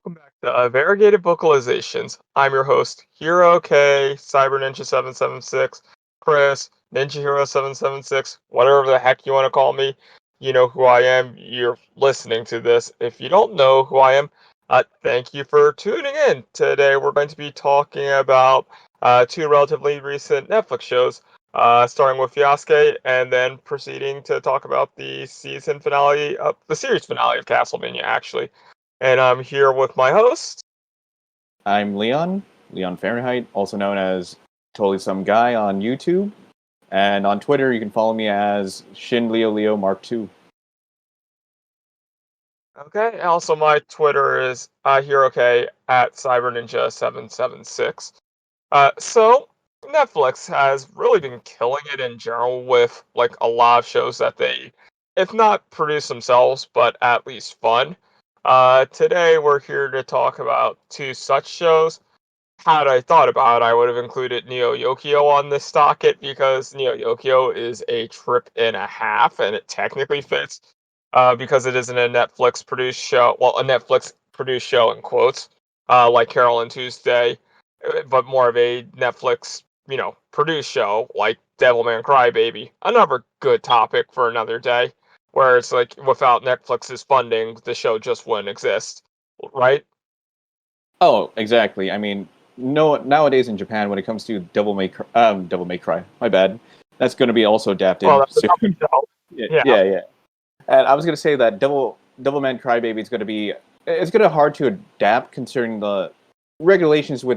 welcome back to Variegated Vocalizations. I'm your host, Hero K, Cyber Ninja 776, Chris, Ninja Hero 776, whatever the heck you want to call me. You know who I am. You're listening to this. If you don't know who I am, thank you for tuning in. Today we're going to be talking about two relatively recent Netflix shows, starting with Yasuke and then proceeding to talk about the season finale, the series finale of Castlevania, actually. And I'm here with my host. I'm Leon Fahrenheit, also known as Totally Some Guy on YouTube. And on Twitter, you can follow me as Shin Leo Leo Mark II. Okay, also my Twitter is HeroK at CyberNinja776. So Netflix has really been killing it in general with like a lot of shows that they, if not produce themselves, but at least fund. Today we're here to talk about two such shows. Had I thought about it, I would have included Neo Yokio on this docket because Neo Yokio is a trip and a half, and it technically fits because it isn't a Netflix produced show. Well, a Netflix produced show in quotes, like Carol and Tuesday, but more of a Netflix, produced show like Devilman Crybaby. Another good topic for another day, where it's like without Netflix's funding, the show just wouldn't exist, right? Oh, exactly. I mean, no, nowadays in Japan, when it comes to Devil May Cry, my bad, that's going to be also adapted Well, that's soon. another show. Yeah. And I was going to say that Devilman Crybaby is going to be, it's going to hard to adapt considering the regulations with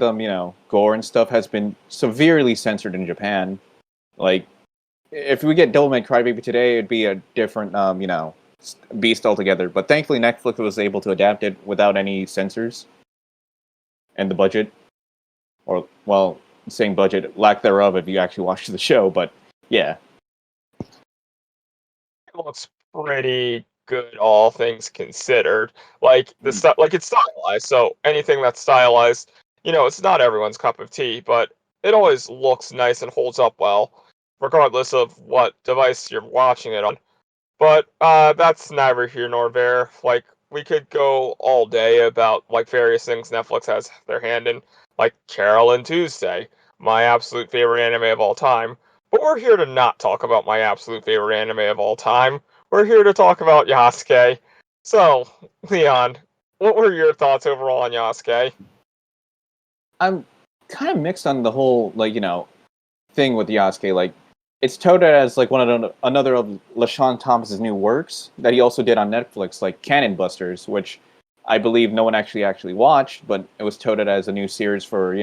gore and stuff has been severely censored in Japan. Like, if we get Devilman Crybaby today, it'd be a different beast altogether. But thankfully, Netflix was able to adapt it without any censors and the budget, or well, saying budget, lack thereof if you actually watch the show. But yeah. It looks pretty good, all things considered. Like the stuff, like it's stylized. So anything that's stylized, it's not everyone's cup of tea, but it always looks nice and holds up well, regardless of what device you're watching it on. But that's neither here nor there. Like we could go all day about like various things Netflix has their hand in, like Carol and Tuesday, my absolute favorite anime of all time. But we're here to not talk about my absolute favorite anime of all time. We're here to talk about Yasuke. So, Leon, what were your thoughts overall on Yasuke? I'm kind of mixed on the whole thing with Yasuke. Like, it's touted as like another of LaShawn Thomas's new works that he also did on Netflix, like Cannon Busters, which I believe no one actually watched, but it was touted as a new series for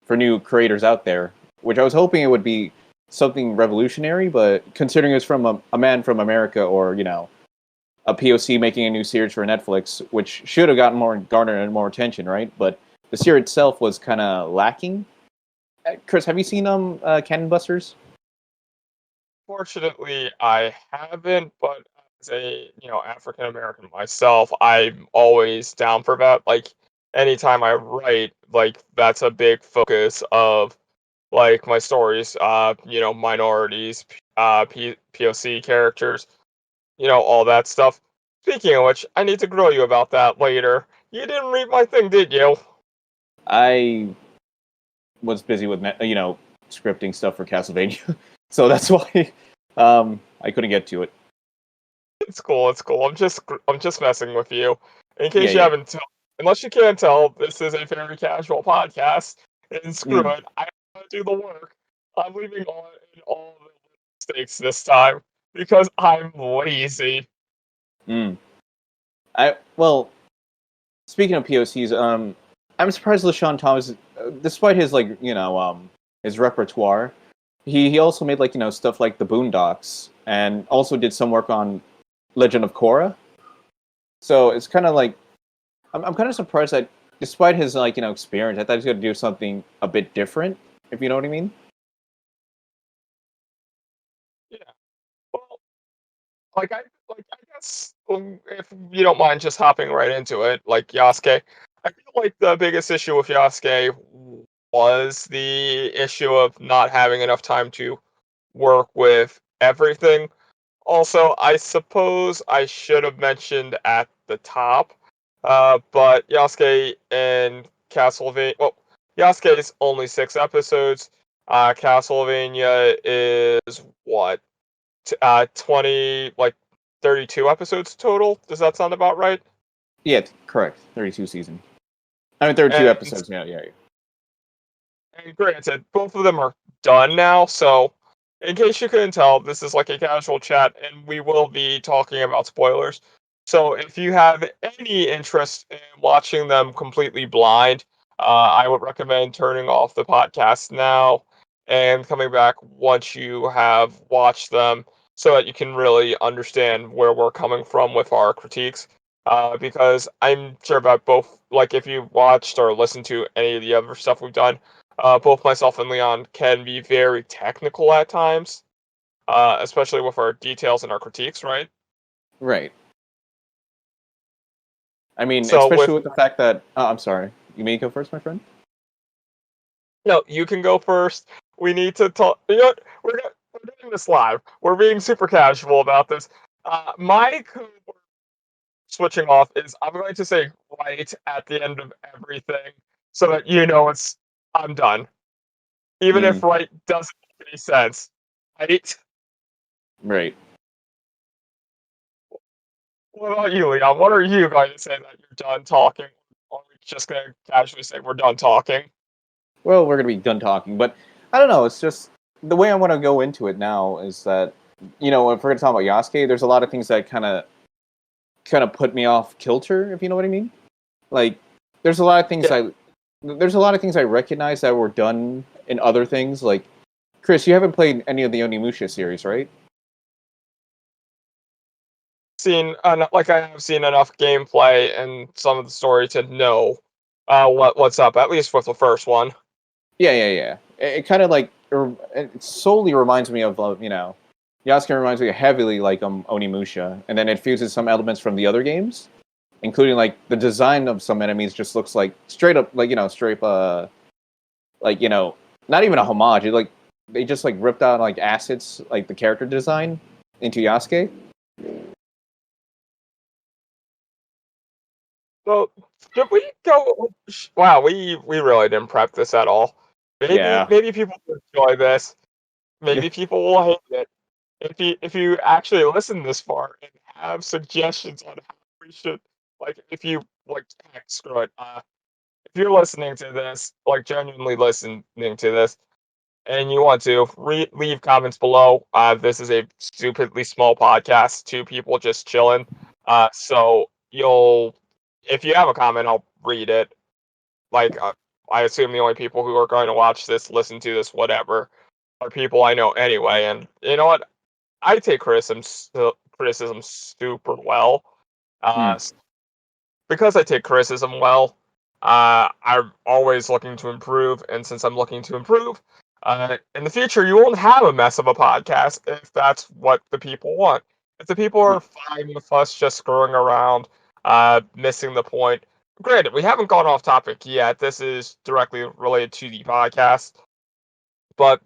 for new creators out there, which I was hoping it would be something revolutionary, but considering it's from a man from America or a POC making a new series for Netflix, which should have gotten garnered more attention, right? But the series itself was kind of lacking. Chris, have you seen Cannon Busters? Fortunately, I haven't, but as a African American myself, I'm always down for that. Like anytime I write, like that's a big focus of like my stories. Minorities, POC characters, all that stuff. Speaking of which, I need to grill you about that later. You didn't read my thing, did you? I was busy with scripting stuff for Castlevania, so that's why I couldn't get to it. It's cool. It's cool. I'm just messing with you. In case you haven't unless you can't tell, this is a very casual podcast. And screw it, I want to do the work. I'm leaving all the mistakes this time because I'm lazy. Speaking of POCs, I'm surprised LaShawn Thomas, despite his his repertoire, he also made stuff like the Boondocks and also did some work on Legend of Korra. So it's kind of like I'm kind of surprised that despite his experience, I thought he was going to do something a bit different, if you know what I mean. Yeah. Well, I guess if you don't mind just hopping right into it, like Yasuke, I feel like the biggest issue with Yasuke was the issue of not having enough time to work with everything. Also, I suppose I should have mentioned at the top. But Yasuke and Castlevania. Well, Yasuke is only 6 episodes. Castlevania is what? 20, like 32 episodes total. Does that sound about right? Yeah, correct. 32 season. I mean, 32 And, episodes. Yeah. and granted, both of them are done now. So, in case you couldn't tell, this is like a casual chat, and we will be talking about spoilers. So, if you have any interest in watching them completely blind, I would recommend turning off the podcast now and coming back once you have watched them so that you can really understand where we're coming from with our critiques. Because I'm sure about both, like if you watched or listened to any of the other stuff we've done, both myself and Leon can be very technical at times, especially with our details and our critiques, right? Right. I mean, So especially with with the fact that... Oh, I'm sorry. You may go first, my friend? no, you can go first. We need to talk. You know what? We're doing this live. We're being super casual about this. My code word switching off is I'm going to say right at the end of everything so that you know I'm done. Even if Mm, right doesn't make any sense. Right? right. What about you, Leon? What are you going to say that you're done talking? Or are we just going to casually say we're done talking? Well, we're going to be done talking, but I don't know. It's just the way I want to go into it now is that, if we're going to talk about Yasuke, there's a lot of things that kind of put me off kilter, if you know what I mean. Like, there's a lot of things Yeah. I recognize that were done in other things. Like, Chris, you haven't played any of the Onimusha series, right? Like I have seen enough gameplay and some of the story to know what's up, at least with the first one. Yeah. It kind of like it solely reminds me of Yasuke reminds me heavily like Onimusha, and then it fuses some elements from the other games, including like the design of some enemies just looks like straight up like not even a homage. It, like they just like ripped out like assets like the character design into Yasuke. So should we go? Wow, we really didn't prep this at all. Yeah. Maybe people will enjoy this. Maybe people will hate it. If you actually listen this far and have suggestions on how we should, like, if you like, heck, screw it. If you're listening to this, like genuinely listening to this, and you want to leave comments below. This is a stupidly small podcast, two people just chilling. So if you have a comment, I'll read it. Like, I assume the only people who are going to watch this, listen to this, whatever, are people I know anyway. And you know what? I take criticism super well. Hmm. Uh, because I take criticism well, I'm always looking to improve, and since I'm looking to improve, in the future you won't have a mess of a podcast if that's what the people want. If the people are fine with us just screwing around, missing the point. Granted, we haven't gone off topic yet. This is directly related to the podcast, but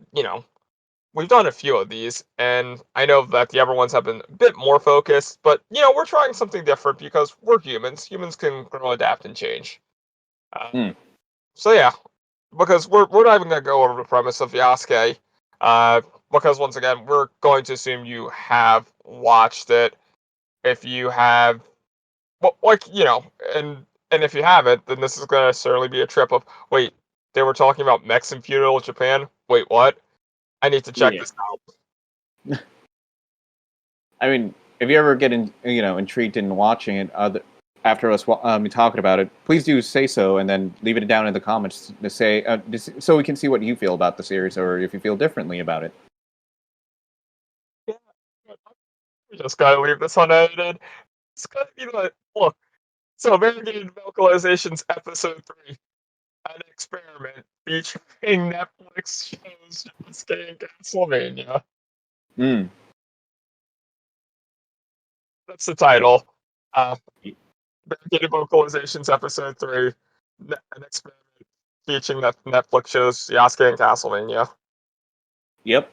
we've done a few of these, and I know that the other ones have been a bit more focused, but we're trying something different because we're humans. Humans can grow, adapt, and change. Uh, Hmm. so yeah, because we're not even gonna go over the premise of Yasuke, uh, because once again we're going to assume you have watched it. If you have, well, like and if you haven't, then this is gonna certainly be a trip of wait. They were talking about mechs in feudal Japan. Wait, what? I need to check Yeah. this out. I mean, if you ever get intrigued in watching it, after us talking about it, please do say so, and then leave it down in the comments to say so we can see what you feel about the series, or if you feel differently about it. Yeah, we just gotta leave this unedited. It's gonna be like, look, so Variegated Vocalizations Episode 3, an experiment featuring Netflix shows Yasuke and Castlevania. Mm. That's the title. Uh, Variegated Vocalizations Episode 3, an experiment featuring Netflix shows Yasuke and Castlevania. Yep.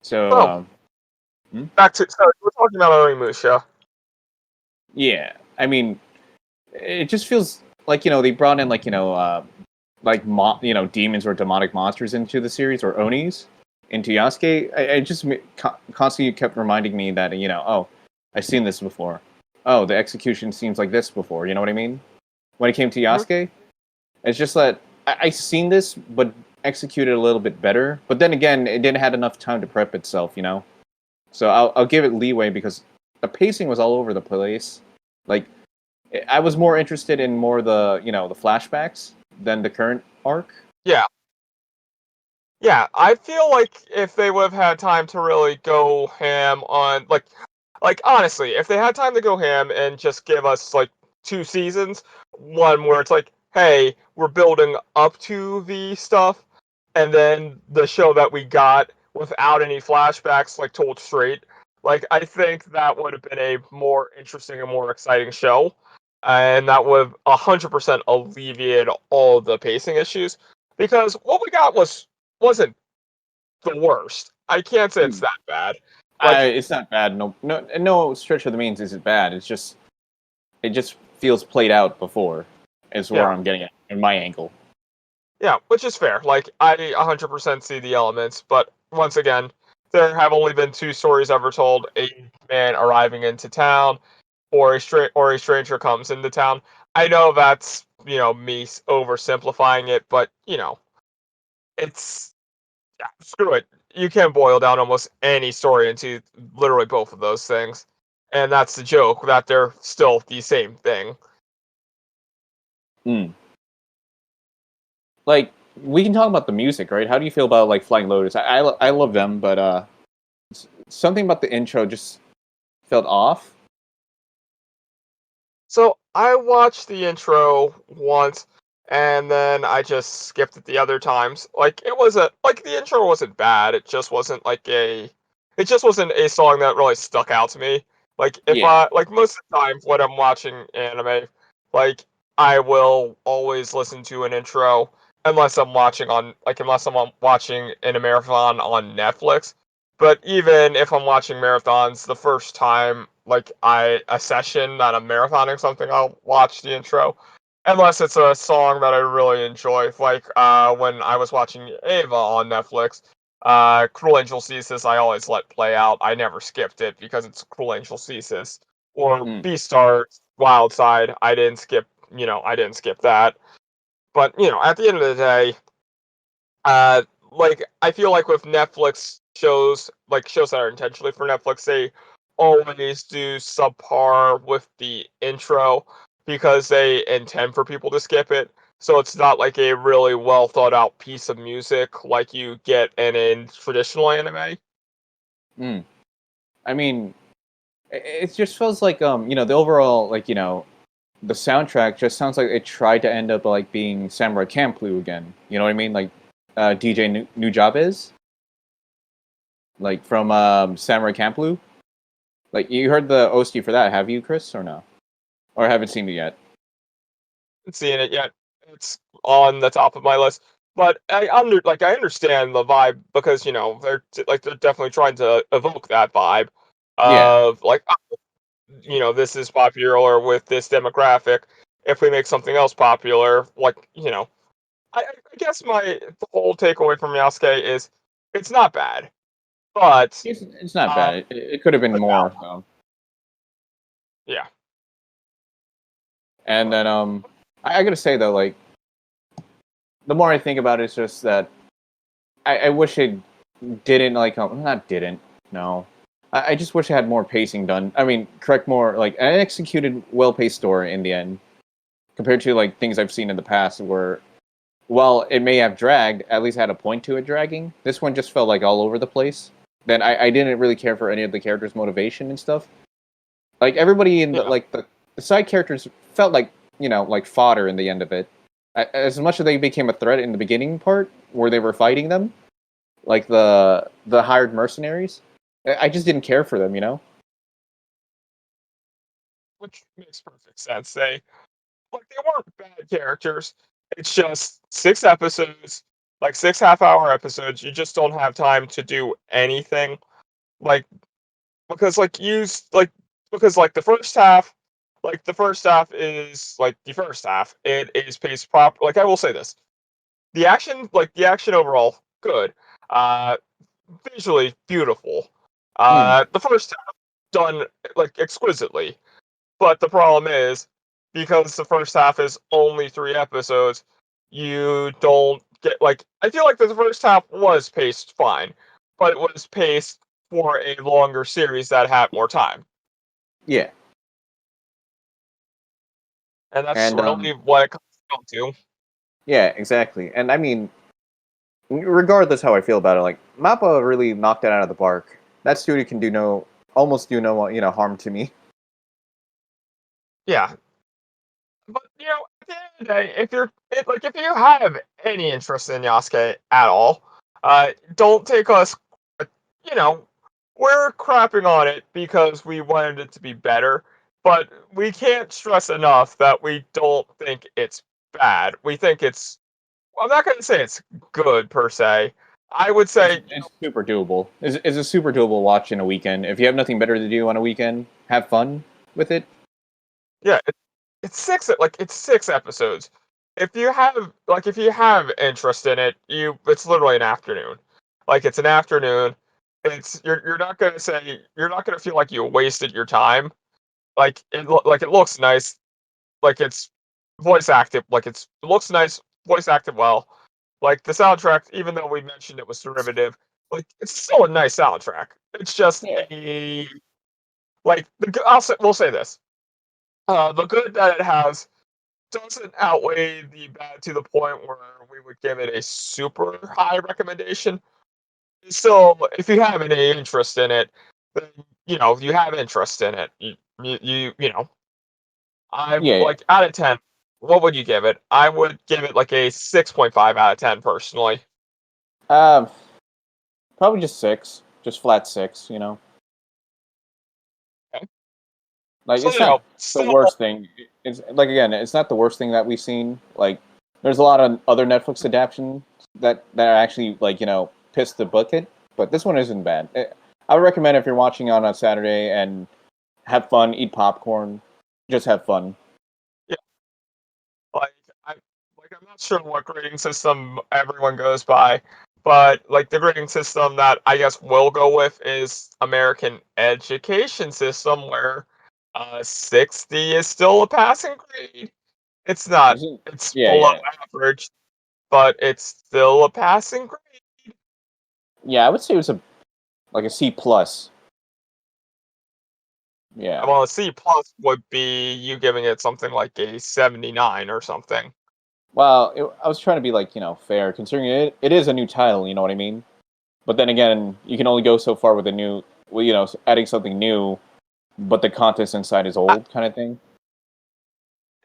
So, So, Hmm? Back to so we're talking about Onimusha. Yeah, I mean, it just feels like they brought in demons or demonic monsters into the series or onis into Yasuke. I just constantly kept reminding me that oh, I've seen this before. Oh, the execution seems like this before. You know what I mean? When it came to Mhm. Yasuke, it's just that I seen this, but executed a little bit better. But then again, it didn't have enough time to prep itself. So I'll give it leeway because the pacing was all over the place. Like I was more interested in more the flashbacks than the current arc. Yeah, yeah. I feel like if they would have had time to really go ham on like honestly, if they had time to go ham and just give us like 2 seasons, one where it's like, hey, we're building up to the stuff, and then the show that we got without any flashbacks, like told straight. Like I think that would have been a more interesting and more exciting show, and that would have 100% alleviated all the pacing issues. Because what we got wasn't the worst. I can't say it's Hmm. that bad. Like It's not bad. No stretch of the means is it bad. It just feels played out before. Is where yeah, I'm getting at in my angle. yeah, which is fair. Like I 100% see the elements, but once again, there have only been 2 stories ever told: a man arriving into town, or a stranger comes into town. I know that's me oversimplifying it, but it's yeah, screw it. You can boil down almost any story into literally both of those things, and that's the joke that they're still the same thing. Mm. Like we can talk about the music, right? How do you feel about like Flying Lotus? I love them, but something about the intro just felt off. So I watched the intro once, and then I just skipped it the other times. Like it wasn't like the intro wasn't bad. It just wasn't a song that really stuck out to me. Like if Yeah. I like most of the time when I'm watching anime, like I will always listen to an intro unless I'm watching in a marathon on Netflix. But even if I'm watching marathons, the first time, like a session that I'm marathoning something, I'll watch the intro, unless it's a song that I really enjoy. Like when I was watching Ava on Netflix, Cruel Angel Thesis, I always let play out. I never skipped it because it's Cruel Angel Thesis. Or Mm. Beastars Wild Side, I didn't skip. I didn't skip that. But at the end of the day, like I feel like with Netflix shows, like shows that are intentionally for Netflix, they always do subpar with the intro because they intend for people to skip it. So it's not like a really well thought out piece of music like you get in traditional anime. Mm. I mean, it just feels like the overall the soundtrack just sounds like it tried to end up like being Samurai Champloo again. You know what I mean? Like DJ Nujabes, is like from Samurai Champloo. Like you heard the OST for that, have you, Chris, or no? Or haven't seen it yet? Haven't seen it yet. It's on the top of my list. But I understand the vibe because they're definitely trying to evoke that vibe Yeah. of like this is popular with this demographic. If we make something else popular, like, I guess the whole takeaway from Yasuke is it's not bad, but It's not uh, bad. It could have been but now, more. yeah, And then I gotta say though, like the more I think about it, it's just that I wish it didn't like not didn't no. I just wish it had more pacing done. I mean, correct more like an executed, well paced story in the end compared to like things I've seen in the past where while it may have dragged, at least had a point to it dragging. This one just felt like all over the place. Then I didn't really care for any of the characters' motivation and stuff. Like everybody in the yeah, the side characters felt like like fodder in the end of it. As much as they became a threat in the beginning part where they were fighting them, like the hired mercenaries, I just didn't care for them. which makes perfect sense. They weren't bad characters. It's just 6 episodes, like 6 half-hour episodes. You just don't have time to do anything. Like because like because like the first half is like the first half. It is paced proper. Like I will say this, the action overall good, uh, visually beautiful. Mm, The first half done like exquisitely, but the problem is because the first half is only 3 episodes, you don't get like I feel like the first half was paced fine, but it was paced for a longer series that had more time. yeah, And that's and really what it comes down to. yeah, exactly. And I mean, regardless how I feel about it, like Mappa really knocked it out of the park. That studio can almost do no harm to me. Yeah. But at the end of the day, if you have any interest in Yasuke at all, don't take us you know, we're crapping on it because we wanted it to be better, but we can't stress enough that we don't think it's bad. We think I'm not going to say it's good per se. I would It's, say, it's super doable. It's a super doable watch in a weekend. If you have nothing better to do on a weekend, have fun with it. yeah, it's 6 episodes. If you have interest in it, it's literally an afternoon. Like it's an afternoon. You're not gonna feel like you wasted your time. Like it looks nice. Like it's voice acted. It looks nice, voice acted well. Like the soundtrack, even though we mentioned it was derivative, like it's still a nice soundtrack. It's just Yeah. a like we'll say this. The good that it has doesn't outweigh the bad to the point where we would give it a super high recommendation. So if you have any interest in it, then you have interest in it. I'm Yeah, yeah. like out of 10. What would you give it? I would give it like a 6.5 out of 10 personally. Um, Probably just six, just flat six. Okay. Like So it's not the still, worst thing. It's like again, it's not the worst thing that we've seen. Like there's a lot of other Netflix adaptations that are actually like piss the bucket, but this one isn't bad. I would recommend if you're watching on a Saturday and have fun, eat popcorn, just have fun. yeah, like I I'm not sure what grading system everyone goes by, but like the grading system that I guess we'll go with is American education system where 60 is still a passing grade. It's not Is it? it's Yeah, below yeah, average, but it's still a passing grade. yeah. I would say it was like a C plus. Yeah. Well, a C plus would be you giving it something like a 79 or something. Well, I was trying to be like fair, considering it is a new title. You know what I mean? But then again, you can only go so far with a new, well, adding something new, but the content inside is I, old, kind of thing.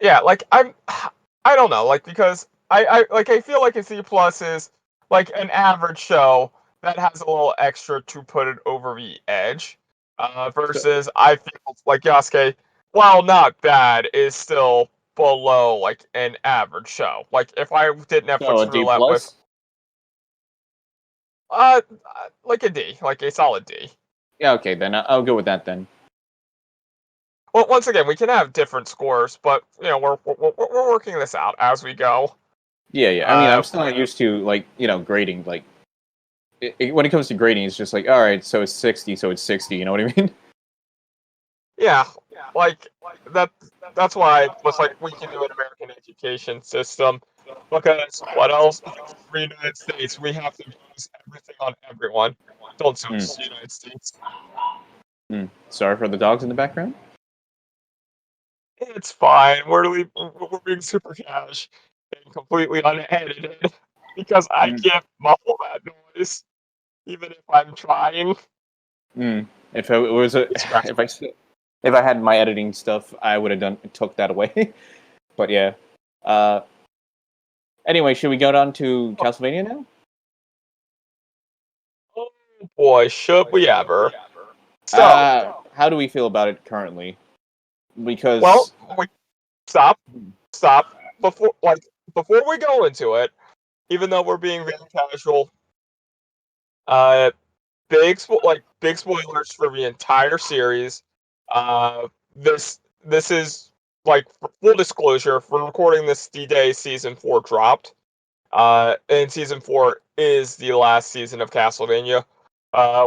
yeah, I don't know, like because I feel like a C plus is like an average show that has a little extra to put it over the edge. So, Versus I feel like Yasuke, while not bad, is still below like an average show. Like if I did so Netflix a D roulette with plus. like a D, like a solid D. Yeah, okay, then I'll go with that then. Well, once again, we can have different scores, but we're working this out as we go. Yeah, yeah. I mean, I'm Uh, still not used to like grading. Like when it comes to grading, it's just like all right, so it's 60, so it's 60. You know what I mean? yeah, like that. That's why I was like, we can do an American education system because what else? Because we're the United States, we have to base everything on everyone. Don't sue Hmm. us, United States. Sorry for the dogs in the background. It's fine. We're being super cash and completely unedited because I Mm. can't muffle that noise even if I'm trying. Mm. If it was a, It's scratch. if I s- if I had my editing stuff, I would have took that away. But yeah. Uh, Anyway, should we go on to Castlevania now? Oh boy, should we ever? So, How do we feel about it currently? well, Because we stop, stop before we go into it. Even though we're being very casual, uh, like big spoilers for the entire series. This is like for full disclosure. For recording this the day season 4 dropped. And season 4 is the last season of Castlevania.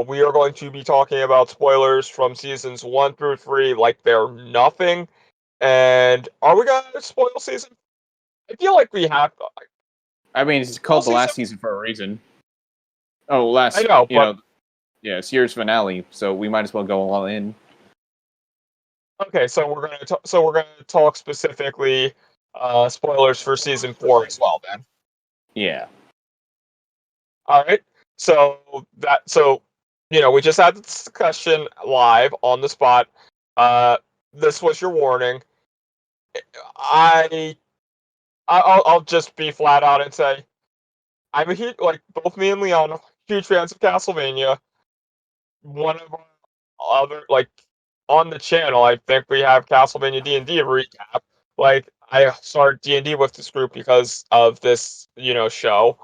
We are going to be talking about spoilers from seasons 1 through 3 like they're nothing. And are we gonna spoil season? I feel like we have. I mean, it's called the last season for a reason. Oh, I know, but yeah, it's year's finale, so we might as well go all in. okay. So we're gonna talk specifically spoilers for season 4 as well. Then, Yeah. all right. So we just had the discussion live on the spot. This was your warning. I I'll just be flat out and say I'm a huge, like both me and Leon are huge fans of Castlevania. One of our other like on the channel, I think we have Castlevania D&D recap. Like I started D&D with this group because of this show,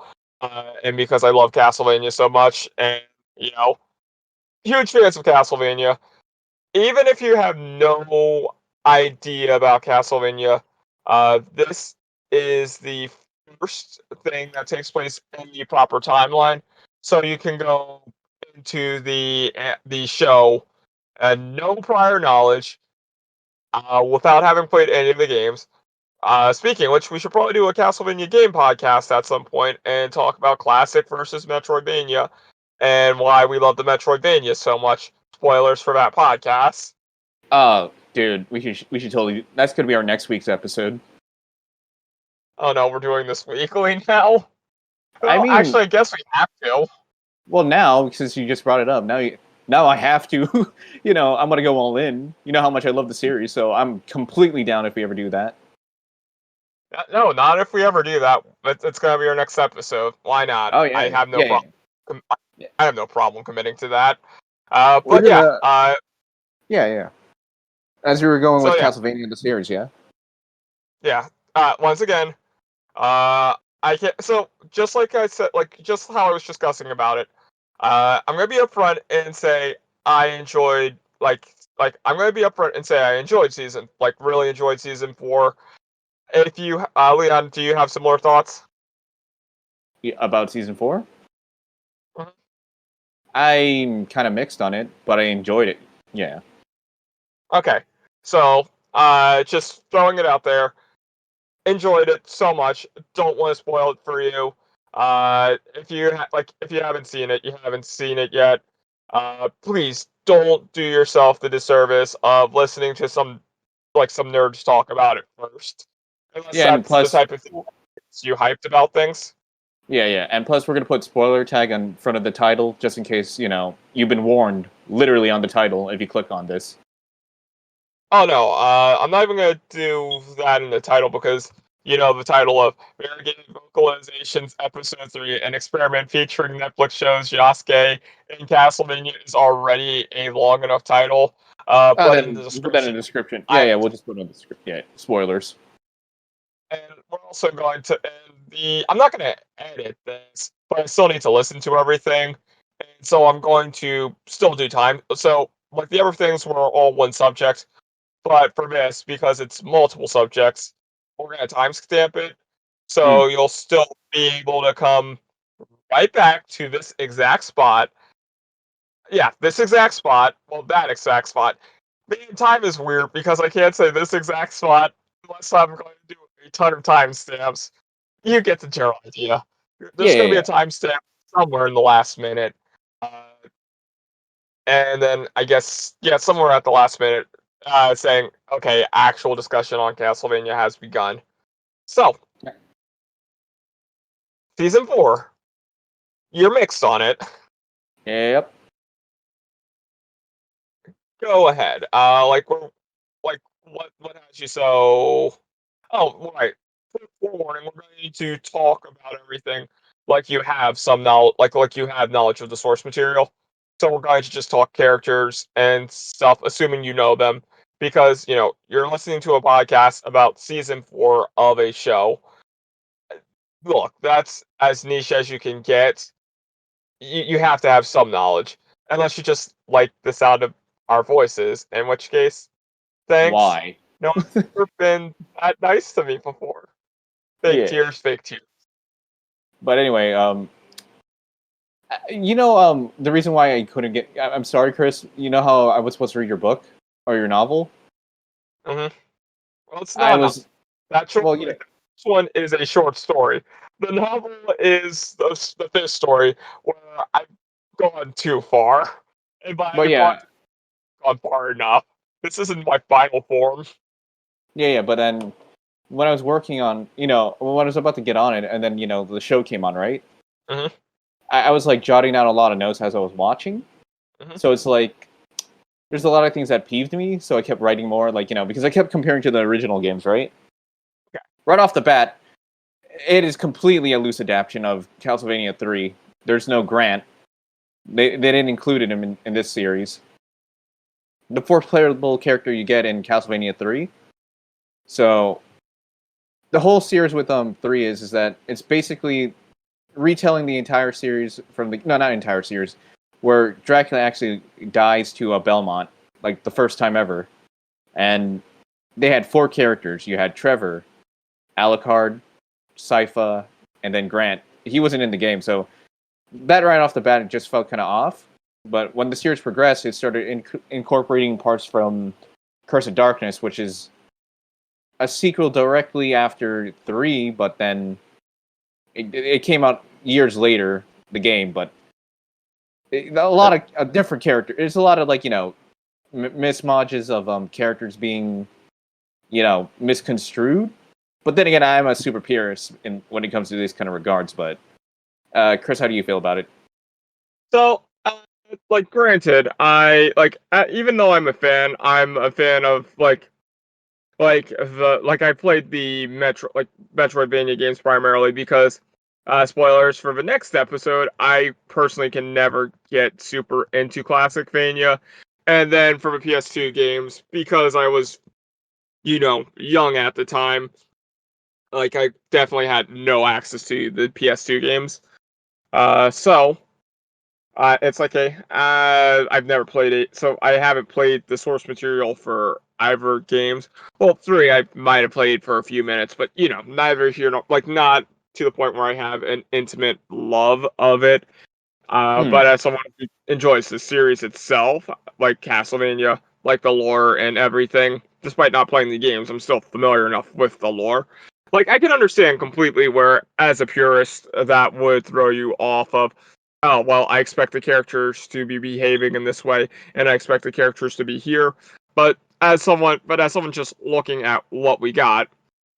and because I love Castlevania so much, and you know huge fans of Castlevania. Even if you have no idea about Castlevania, this is the first thing that takes place in the proper timeline. So you can go into the show and no prior knowledge, without having played any of the games. Speaking of which, we should probably do a Castlevania game podcast at some point and talk about classic versus Metroidvania and why we love the Metroidvania so much. Spoilers for that podcast. Oh, dude, we should totally. That's gonna be our next week's episode. Oh no, we're doing this weekly now. I Well, mean, actually, I guess we have to. well, now since you just brought it up, now I have to. I'm gonna go all in. You know how much I love the series, so I'm completely down if we ever do that. No, not if we ever do that. It's gonna be our next episode. Why not? Oh yeah, I have no yeah, problem. yeah. I have no problem committing to that. We're But yeah. gonna, yeah. As we were going So with yeah, Castlevania the series, yeah. yeah. Once again, I can so just like I said, like just how I was discussing about it. I'm gonna be upfront and say I enjoyed I'm gonna be upfront and say I enjoyed really enjoyed season 4. If you, Leon, do you have similar thoughts? About season 4? Mhm. I'm kind of mixed on it, but I enjoyed it. Yeah. Okay, so just throwing it out there. Enjoyed it so much. Don't want to spoil it for you. If you haven't seen it, you haven't seen it yet. Please don't do yourself the disservice of listening to some nerds talk about it first, unless Yeah, and that's the plus, type of thing that gets you hyped about things. yeah, and plus we're gonna put spoiler tag in front of the title just in case you've been warned literally on the title if you click on this. Oh no, I'm not even gonna do that in the title because the title of Variegated Vocalizations Episode 3, an experiment featuring Netflix shows Yasuke and Castlevania is already a long enough title. But in the Then we'll put that in description, the description. I Yeah, we'll just put it in the script. Yeah, spoilers. and we're also going to end the. I'm not gonna edit this, but I still need to listen to everything, and so I'm going to still do time. So like the other things were all one subject. But for this, because it's multiple subjects, we're going to timestamp it. Hmm. So you'll still be able to come right back to this exact spot. Yeah, this exact spot. Well, that exact spot. Being time is weird because I can't say this exact spot unless I'm going to do a ton of timestamps. You get the general idea. Yeah, There's going to be a yeah, timestamp somewhere in the last minute. Uh, and then I guess, yeah, somewhere at the last minute, saying, okay, actual discussion on Castlevania has begun. So, yeah. season 4, you're mixed on it. Yep. Go ahead. What has you so? Oh, right. Forewarning, we're going to talk about everything like you have some knowledge, like you have knowledge of the source material. So we're going to just talk characters and stuff, assuming you know them, because you're listening to a podcast about season 4 of a show. Look, that's as niche as you can get. You have to have some knowledge. unless you just like the sound of our voices, in which case, thanks. Why? No one's ever been that nice to me before. Fake Yeah. tears, fake tears. But anyway, the reason why I couldn't get. I'm sorry, Chris. You know how I was supposed to read your book or your novel? Hmm. Well, it's I not enough. was That short, well, this one is a short story. The novel is the fifth story where I've gone too far. And by but I've yeah, gone far enough. This isn't my final form. yeah. But then when I was working on, when I was about to get on it, and then the show came on, right? Hmm. I was like jotting down a lot of notes as I was watching. Hmm. So it's like there's a lot of things that peeved me, so I kept writing more, like because I kept comparing to the original games, right? Okay. Right off the bat, it is completely a loose adaptation of Castlevania 3. There's no Grant. They didn't include him in this series. The fourth playable character you get in Castlevania 3. So the whole series with 3 is that it's basically retelling the entire series from the not entire series, where Dracula actually dies to a Belmont, like the first time ever. And they had 4 characters. You had Trevor, Alucard, Sypha, and then Grant. He wasn't in the game, so that right off the bat it just felt kind of off. But when the series progressed, it started incorporating parts from Curse of Darkness, which is a sequel directly after 3, but then it came out years later, the game. But a lot of a different character. There's a lot of mismatches of characters being misconstrued. But then again, I'm a super purist when it comes to these kind of regards. But Chris, how do you feel about it? So, granted, even though I'm a fan of I played the Metroidvania games primarily because spoilers for the next episode, I personally can never get super into Classicvania. And then for the PS2 games, because I was, young at the time, I definitely had no access to the PS2 games. So it's I've never played it, so I haven't played the source material for either games. Well, 3 I might have played for a few minutes, but neither here nor not to the point where I have an intimate love of it. Hmm. But as someone who enjoys the series itself, like Castlevania, like the lore and everything, despite not playing the games, I'm still familiar enough with the lore. I can understand completely where, as a purist, that would throw you off of, oh, well, I expect the characters to be behaving in this way, and I expect the characters to be here. But as someone just looking at what we got,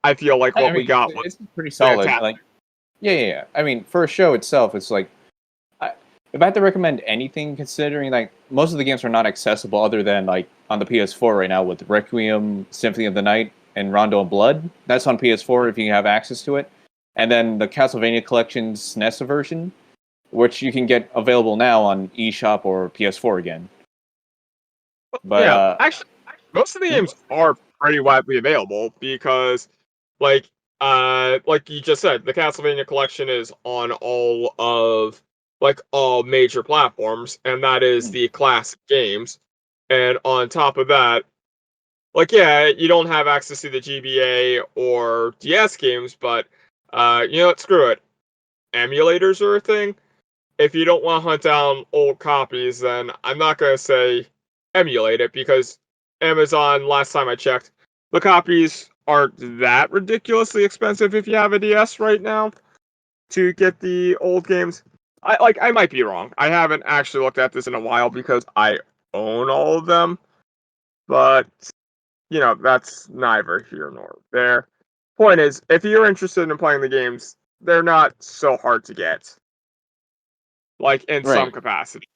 I feel like I what we mean, got was it's pretty solid. fantastic. Yeah. I mean, for a show itself, it's like, if I had to recommend anything, considering most of the games are not accessible other than on the PS4 right now with Requiem, Symphony of the Night, and Rondo of Blood. That's on PS4 if you have access to it. And then the Castlevania Collection's SNES version, which you can get available now on eShop or PS4 again. But Yeah, actually, most of the games are pretty widely available because, like you just said, the Castlevania collection is on all major platforms, and that is the classic games. And on top of that, yeah, you don't have access to the GBA or DS games, but you know what? Screw it. Emulators are a thing. If you don't want to hunt down old copies, then I'm not gonna say emulate it because Amazon, last time I checked, the copies aren't that ridiculously expensive if you have a DS right now to get the old games. I might be wrong. I haven't actually looked at this in a while because I own all of them, but that's neither here nor there. Point is, if you're interested in playing the games, they're not so hard to get, in some right. capacity.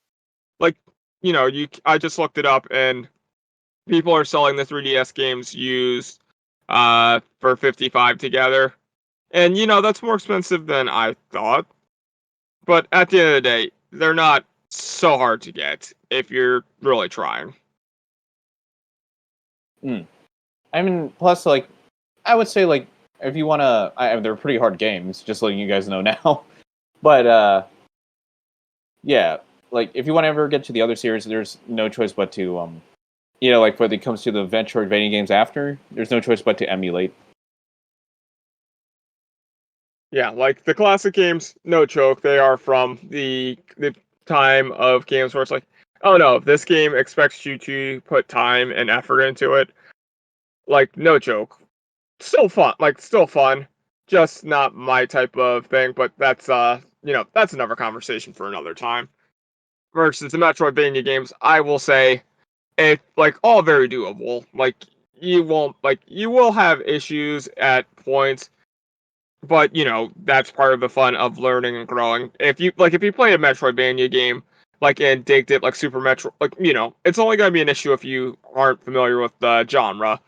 Like, I just looked it up and people are selling the 3DS games used for 55 together. And that's more expensive than I thought. But at the end of the day, they're not so hard to get if you're really trying. Mm. I mean, plus, I would say, if you want to, they're pretty hard games, just letting you guys know now. But, yeah. like if you want to ever get to the other series, there's no choice but to you know, like when it comes to the Metroidvania games after, there's no choice but to emulate. Yeah, like the classic games, no joke. They are from the time of games where it's like, oh no, this game expects you to put time and effort into it. Like, no joke. Still fun, still fun. Just not my type of thing, but that's that's another conversation for another time. Versus the Metroidvania games, I will say it's like all very doable. Like you will have issues at points, but that's part of the fun of learning and growing. If you play a Metroidvania game and digged it like Super Metro, it's only gonna be an issue if you aren't familiar with the genre.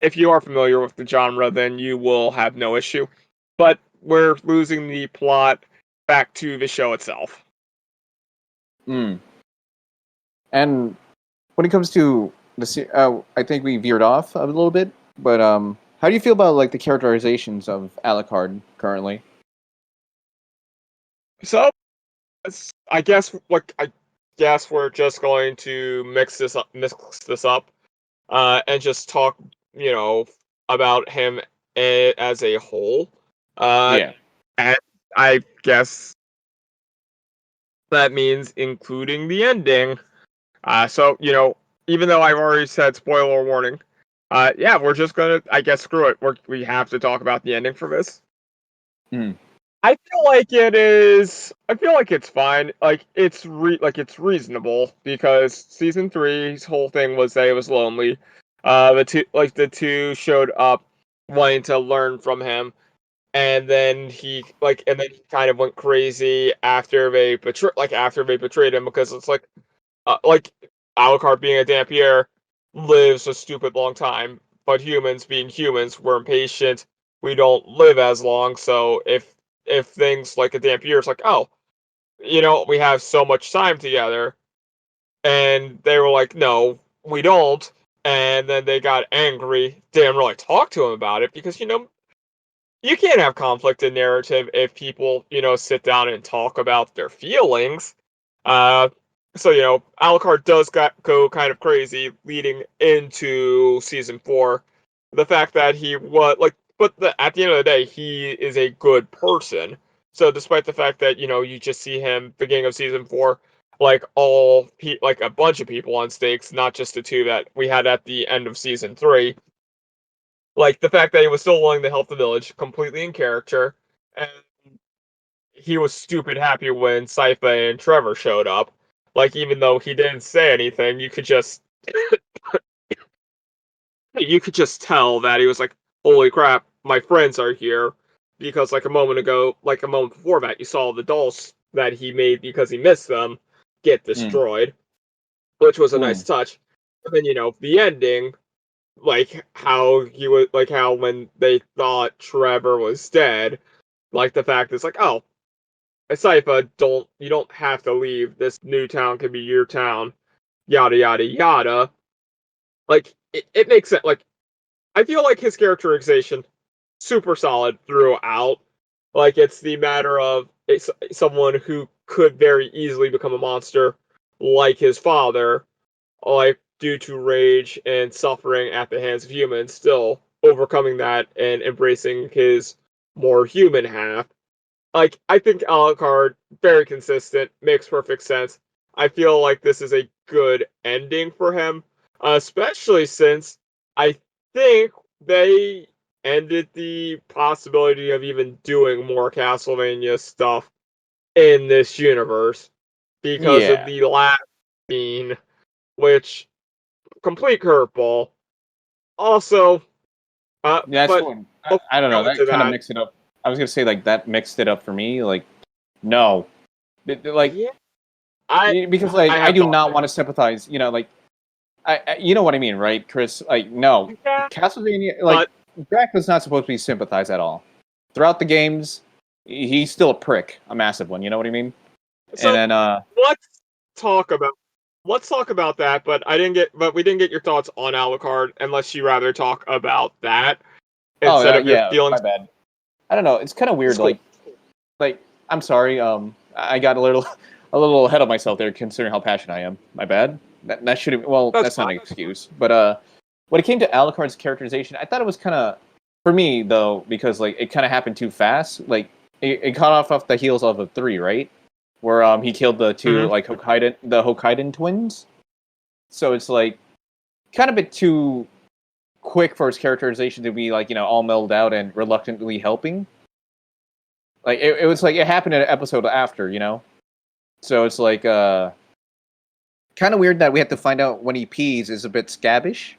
If you are familiar with the genre, then you will have no issue. But we're losing the plot back to the show itself. Mm. And when it comes to I think we veered off a little bit, but how do you feel about like the characterizations of Alucard currently? So I guess we're just going to mix this up, and just talk, you know, about him as a whole. Uh, Yeah. and I guess that means including the ending. So even though I've already said spoiler warning, yeah, we're just gonna, I guess, screw it. We have to talk about the ending for this. Mm. I feel like it is. I feel like it's fine. It's reasonable because season three's whole thing was that it was lonely. The two showed up wanting to learn from him, and then he kind of went crazy after they betrayed him, because it's like Alucard being a Dampier lives a stupid long time, but humans being humans, we're impatient. We don't live as long, so if things like a Dampier, it's like, oh, we have so much time together, and they were like, no, we don't, and then they got angry, didn't really talk to him about it, because you can't have conflict in narrative if people sit down and talk about their feelings. Uh, so Alucard does go kind of crazy leading into season four. The fact that he was at the end of the day, he is a good person. So despite the fact that you just see him beginning of season four, like a bunch of people on stakes, not just the two that we had at the end of season three. Like the fact that he was still willing to help the village, completely in character, and he was stupid happy when Sypha and Trevor showed up. Like, even though he didn't say anything, you could just tell that he was like, "Holy crap, my friends are here!" Because like a moment before that, you saw the dolls that he made because he missed them get Mm. destroyed, which was a nice Mm. touch. And then the ending, how when they thought Trevor was dead, like the fact is like, oh, Sypha, you don't have to leave. This new town can be your town. Yada yada yada. Like it makes sense. Like I feel like his characterization super solid throughout. Like it's the matter of someone who could very easily become a monster, like his father, like due to rage and suffering at the hands of humans, still overcoming that and embracing his more human half. Like I think Alucard, very consistent, makes perfect sense. I feel like this is a good ending for him, especially since I think they ended the possibility of even doing more Castlevania stuff in this universe because of Yeah. the last scene, which complete curveball. Also, That's but one. before I don't we know. go into That kind of that, mixed it up. I was gonna say like that mixed it up for me. Like, no, like yeah, I because like I I have do thought not want to sympathize. You know, like you know what I mean, right, Chris? Like, no, yeah, Castlevania. Like, but Dracula's not supposed to be sympathized at all. Throughout the games, he's still a prick, a massive one. You know what I mean? And so then, let's talk about that. But we didn't get your thoughts on Alucard, unless you rather talk about that oh instead of your yeah, my feelings. bad. I don't know. It's kind of It's weird. cool. Like I'm sorry. I got a little. a little ahead of myself there, considering how passionate I am. My bad. That shouldn't. Well, that's not an excuse. But when it came to Alucard's characterization, I thought it was kind of, for me though, because like it kind of happened too fast. Like it caught off the heels of a 3, right? Where he killed the two like Hokkaidan twins. So it's like kind of a bit too quick for his characterization to be like, all mellowed out and reluctantly helping. Like it was like it happened in an episode after, So it's like kind of weird that we have to find out when he pees is a bit scabbish.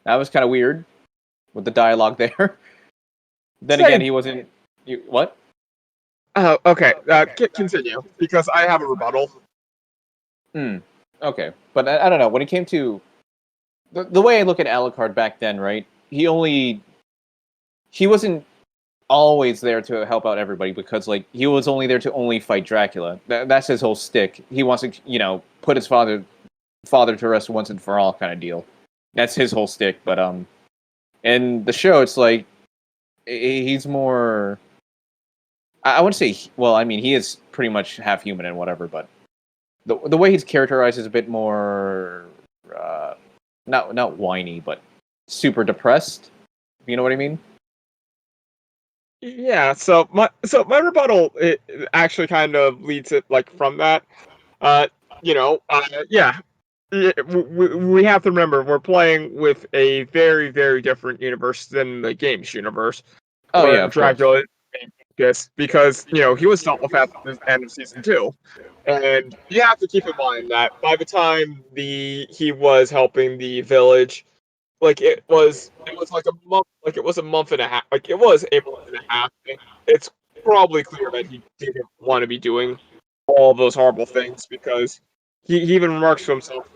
That was kind of weird with the dialogue there. Then again, he wasn't. What? Oh, okay. Continue, because I have a rebuttal. Okay, but I don't know. When it came to the way I look at Alucard back then, right? He wasn't always there to help out everybody because, like, he was only there to only fight Dracula. That's his whole stick. He wants to, put his father to rest once and for all, kind of deal. That's his whole stick. But in the show, it's like he's more. I wouldn't say. Well, I mean, he is pretty much half human and whatever, but the way he's characterized is a bit more not whiny, but super depressed. You know what I mean? Yeah. So my rebuttal, it actually kind of leads it like from that. Yeah. We have to remember we're playing with a very, very different universe than the game's universe. Oh yeah, of Dracula is because he was dealt with at the end of season 2, and you have to keep in mind that by the time he was helping the village, like it was like a month, like it was a month and a half, like it was a month and a half. It's probably clear that he didn't want to be doing all those horrible things because he even remarks to himself,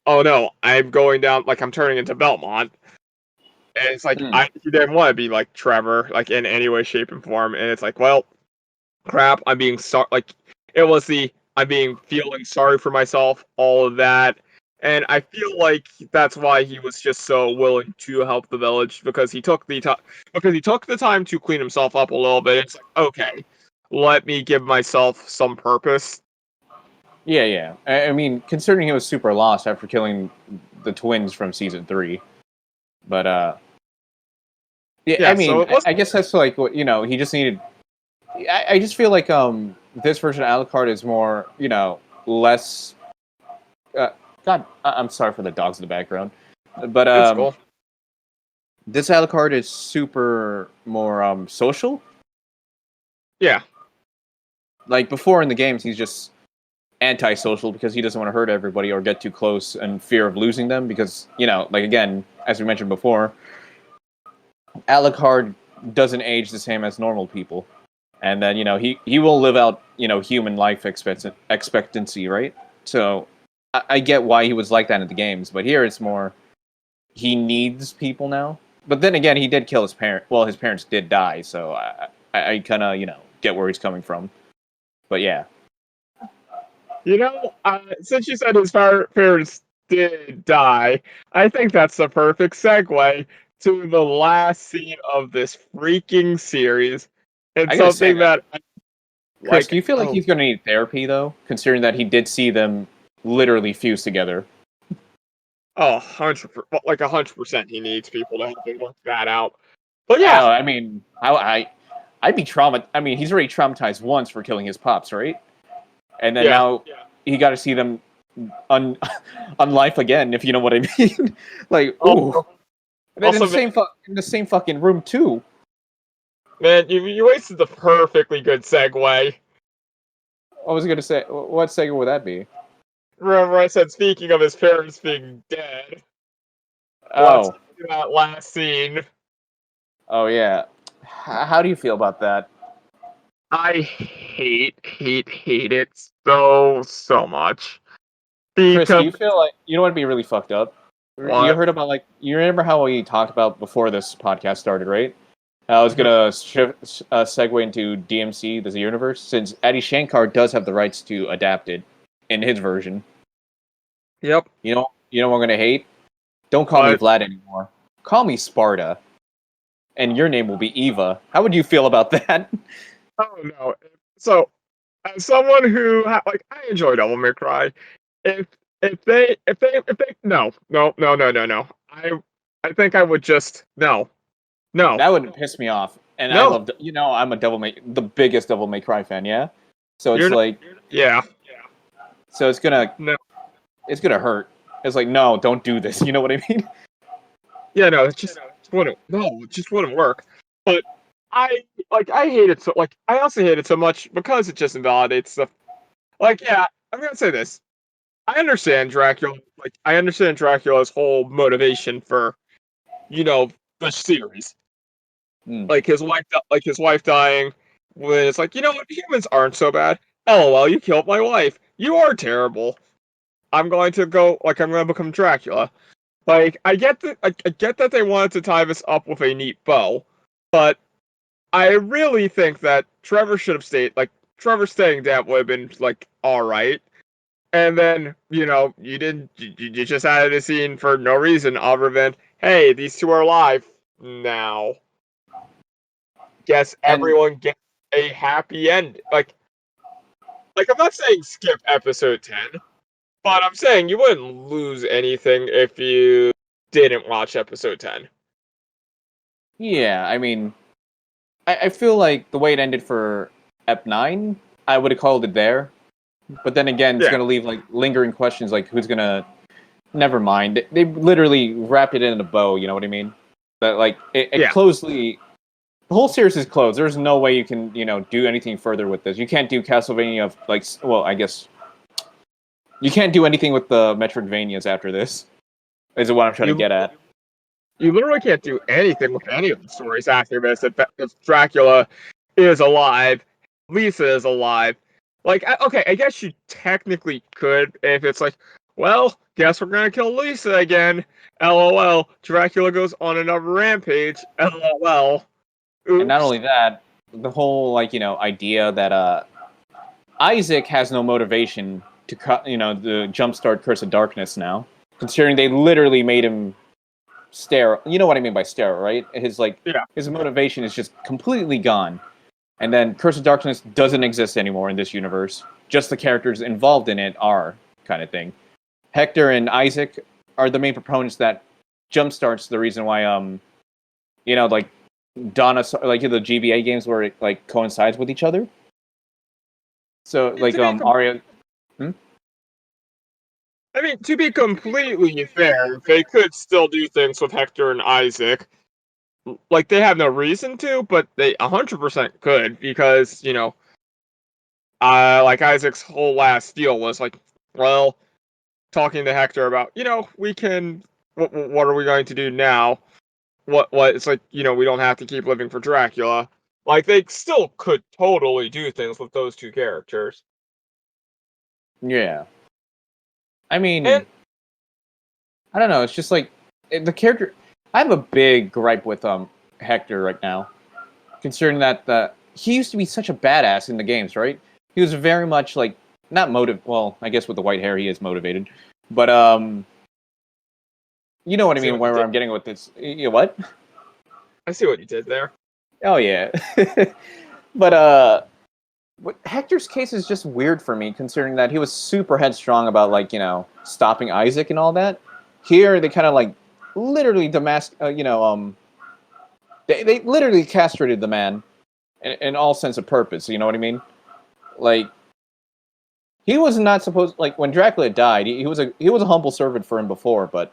"Oh no, I'm going down, like I'm turning into Belmont." And it's like he didn't want to be like Trevor, like in any way, shape, and form. And it's like, well, crap. I'm being sorry. Like it was I'm being feeling sorry for myself, all of that. And I feel like that's why he was just so willing to help the village because he took the time to clean himself up a little bit. It's like, okay, let me give myself some purpose. Yeah. I mean, considering he was super lost after killing the twins from season 3, but I mean, so I guess that's like what he just needed. I just feel like this version of Alucard is more less. God, I'm sorry for the dogs in the background, but cool. This Alucard is super more social. Yeah, like before in the games, he's just antisocial because he doesn't want to hurt everybody or get too close and fear of losing them because like again, as we mentioned before, Alucard doesn't age the same as normal people, and then he will live out human life expectancy, right? So I get why he was like that in the games, but here it's more he needs people now. But then again, he did kill his parent. Well, his parents did die, so I kind of get where he's coming from. But yeah, since you said his parents did die, I think that's the perfect segue to the last scene of this freaking series. It's something that Chris, do you feel like he's going to need therapy, though, considering that he did see them literally fuse together? Oh, 100%. He needs people to help him work that out. But yeah, I mean, I'd be traumatized. I mean, he's already traumatized once for killing his pops, right? And then now he got to see them on life again, if you know what I mean. Like, ooh. And then in the same fucking room too. Man, you wasted the perfectly good segue. I was gonna say, what segue would that be? Remember, I said speaking of his parents being dead. Oh, that last scene. Oh yeah. How do you feel about that? I hate it so much. Chris, do you feel like you know what'd be really fucked up? What? You heard about you remember how we talked about before this podcast started, right? I was gonna segue into DMC, the universe, since Adi Shankar does have the rights to adapt it in his version. Yep. You know what I'm gonna hate? Don't call me Vlad anymore. Call me Sparta. And your name will be Eva. How would you feel about that? Oh no. So as someone who I enjoy Devil May Cry, if if they no. I think I would just no. That would piss me off. And I No. love, I'm the biggest Devil May Cry fan, yeah? So it's like, Yeah. so it's gonna No. hurt. It's like, no, don't do this. You know what I mean? Yeah, no, it just wouldn't work. But I hate it I also hate it so much because it just invalidates stuff. Yeah, I'm gonna say this. I understand Dracula. I understand Dracula's whole motivation for, the series. Mm. His wife dying. When it's you know what, humans aren't so bad. LOL, you killed my wife. You are terrible. I'm going to go. I'm going to become Dracula. I get that. I get that they wanted to tie this up with a neat bow, but I really think that Trevor should have stayed. Trevor staying dead would have been all right. And then, you didn't. You just added a scene for no reason other than, hey, these two are alive now. Guess everyone gets a happy end. I'm not saying skip episode 10, but I'm saying you wouldn't lose anything if you didn't watch episode 10. Yeah, I mean, I feel like the way it ended for Ep 9, I would have called it there. But then again, it's going to leave lingering questions who's going to. Never mind. They literally wrapped it in a bow, you know what I mean? That it closely. The whole series is closed. There's no way you can, do anything further with this. You can't do Castlevania I guess you can't do anything with the Metroidvanias after this. Is what I'm trying to get at. You literally can't do anything with any of the stories after this. If Dracula is alive, Lisa is alive. Okay, I guess you technically could if it's well, guess we're gonna kill Lisa again. LOL. Dracula goes on another rampage. LOL. Oops. And not only that, the whole idea that Isaac has no motivation to the jumpstart Curse of Darkness now, considering they literally made him stare. You know what I mean by stare, right? His motivation is just completely gone. And then Curse of Darkness doesn't exist anymore in this universe. Just the characters involved in it are, kind of thing. Hector and Isaac are the main proponents that jumpstarts the reason why Donna, the GBA games where it coincides with each other. So Aria. I mean, to be completely fair, they could still do things with Hector and Isaac. They have no reason to, but they 100% could because Isaac's whole last deal was well, talking to Hector about we can. What are we going to do now? What it's we don't have to keep living for Dracula. They still could totally do things with those two characters. Yeah. I mean, I don't know. It's just the character. I have a big gripe with Hector right now, considering that he used to be such a badass in the games, right? He was very much not Well, I guess with the white hair, he is motivated, but you know what I mean. Where I'm getting with this, what? I see what you did there. Oh yeah, but Hector's case is just weird for me, considering that he was super headstrong about stopping Isaac and all that. Here they kind of literally they literally castrated the man in all sense of purpose. You know what I mean? He was not supposed when Dracula died. He was a humble servant for him before, but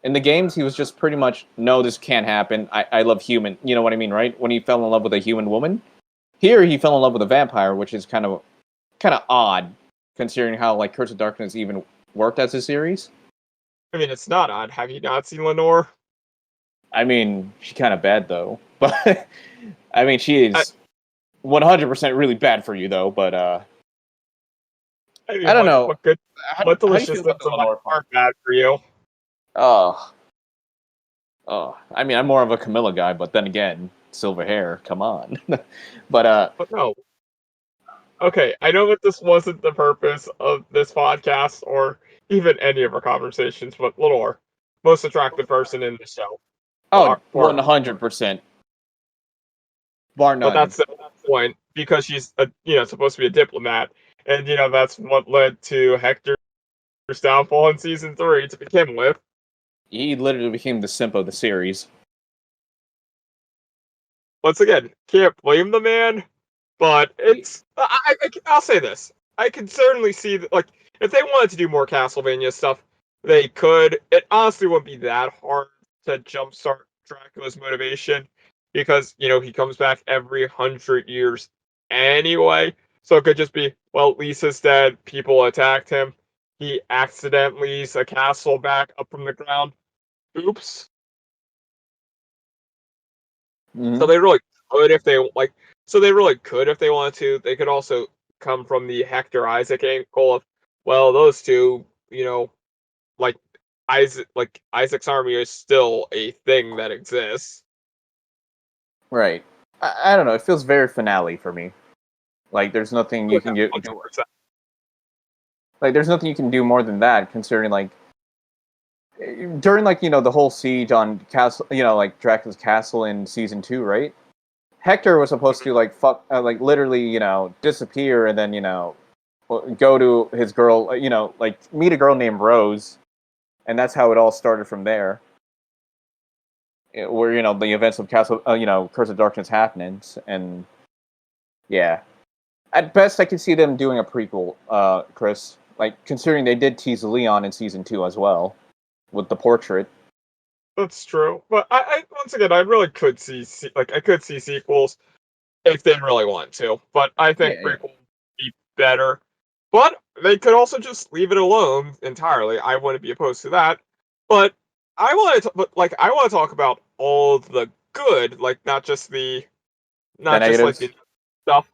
in the games he was just pretty much no, this can't happen. I love human. You know what I mean, right? When he fell in love with a human woman. Here, he fell in love with a vampire, which is kind of odd, considering how Curse of Darkness even worked as a series. I mean, it's not odd. Have you not seen Lenore? I mean, she's kind of bad though, but I mean, she is 100% really bad for you though. But I don't know. What delicious things are bad for you? Oh, I mean, I'm more of a Camilla guy, but then again, silver hair, come on. But no. Okay, I know that this wasn't the purpose of this podcast or even any of our conversations, but Lenore, most attractive person in the show. Oh, 100%. Bar none. But that's the point. because she's supposed to be a diplomat, and that's what led to Hector's downfall in season 3 to begin with. He literally became the simp of the series. Once again, can't blame the man, but I'll say this: I can certainly see that, like, if they wanted to do more Castlevania stuff, they could. It honestly wouldn't be that hard to jumpstart Dracula's motivation because he comes back every 100 years anyway. So it could just be, well, Lisa's dead. People attacked him. He accidentally leads a castle back up from the ground. Oops. Mm-hmm. So they really could if they like. So they really could if they wanted to. They could also come from the Hector Isaac angle of, well, those two, like Isaac's army is still a thing that exists. Right. I don't know. It feels very finale for me. Like there's nothing you can get. 100%. Like there's nothing you can do more than that, considering like during like the whole siege on castle, like Dracula's castle in season 2, right? Hector was supposed to like like literally disappear and then go to his girl, like meet a girl named Rose, and that's how it all started from there. Where the events of Curse of Darkness happenings, and yeah, at best I can see them doing a prequel, Chris. Like considering they did tease Leon in season 2 as well, with the portrait. That's true, but I once again I really could see I could see sequels if they really want to, but I think Yeah, prequel would be better. But they could also just leave it alone entirely. I wouldn't be opposed to that. But I want to talk about all the good, like not just the like negatives. the stuff.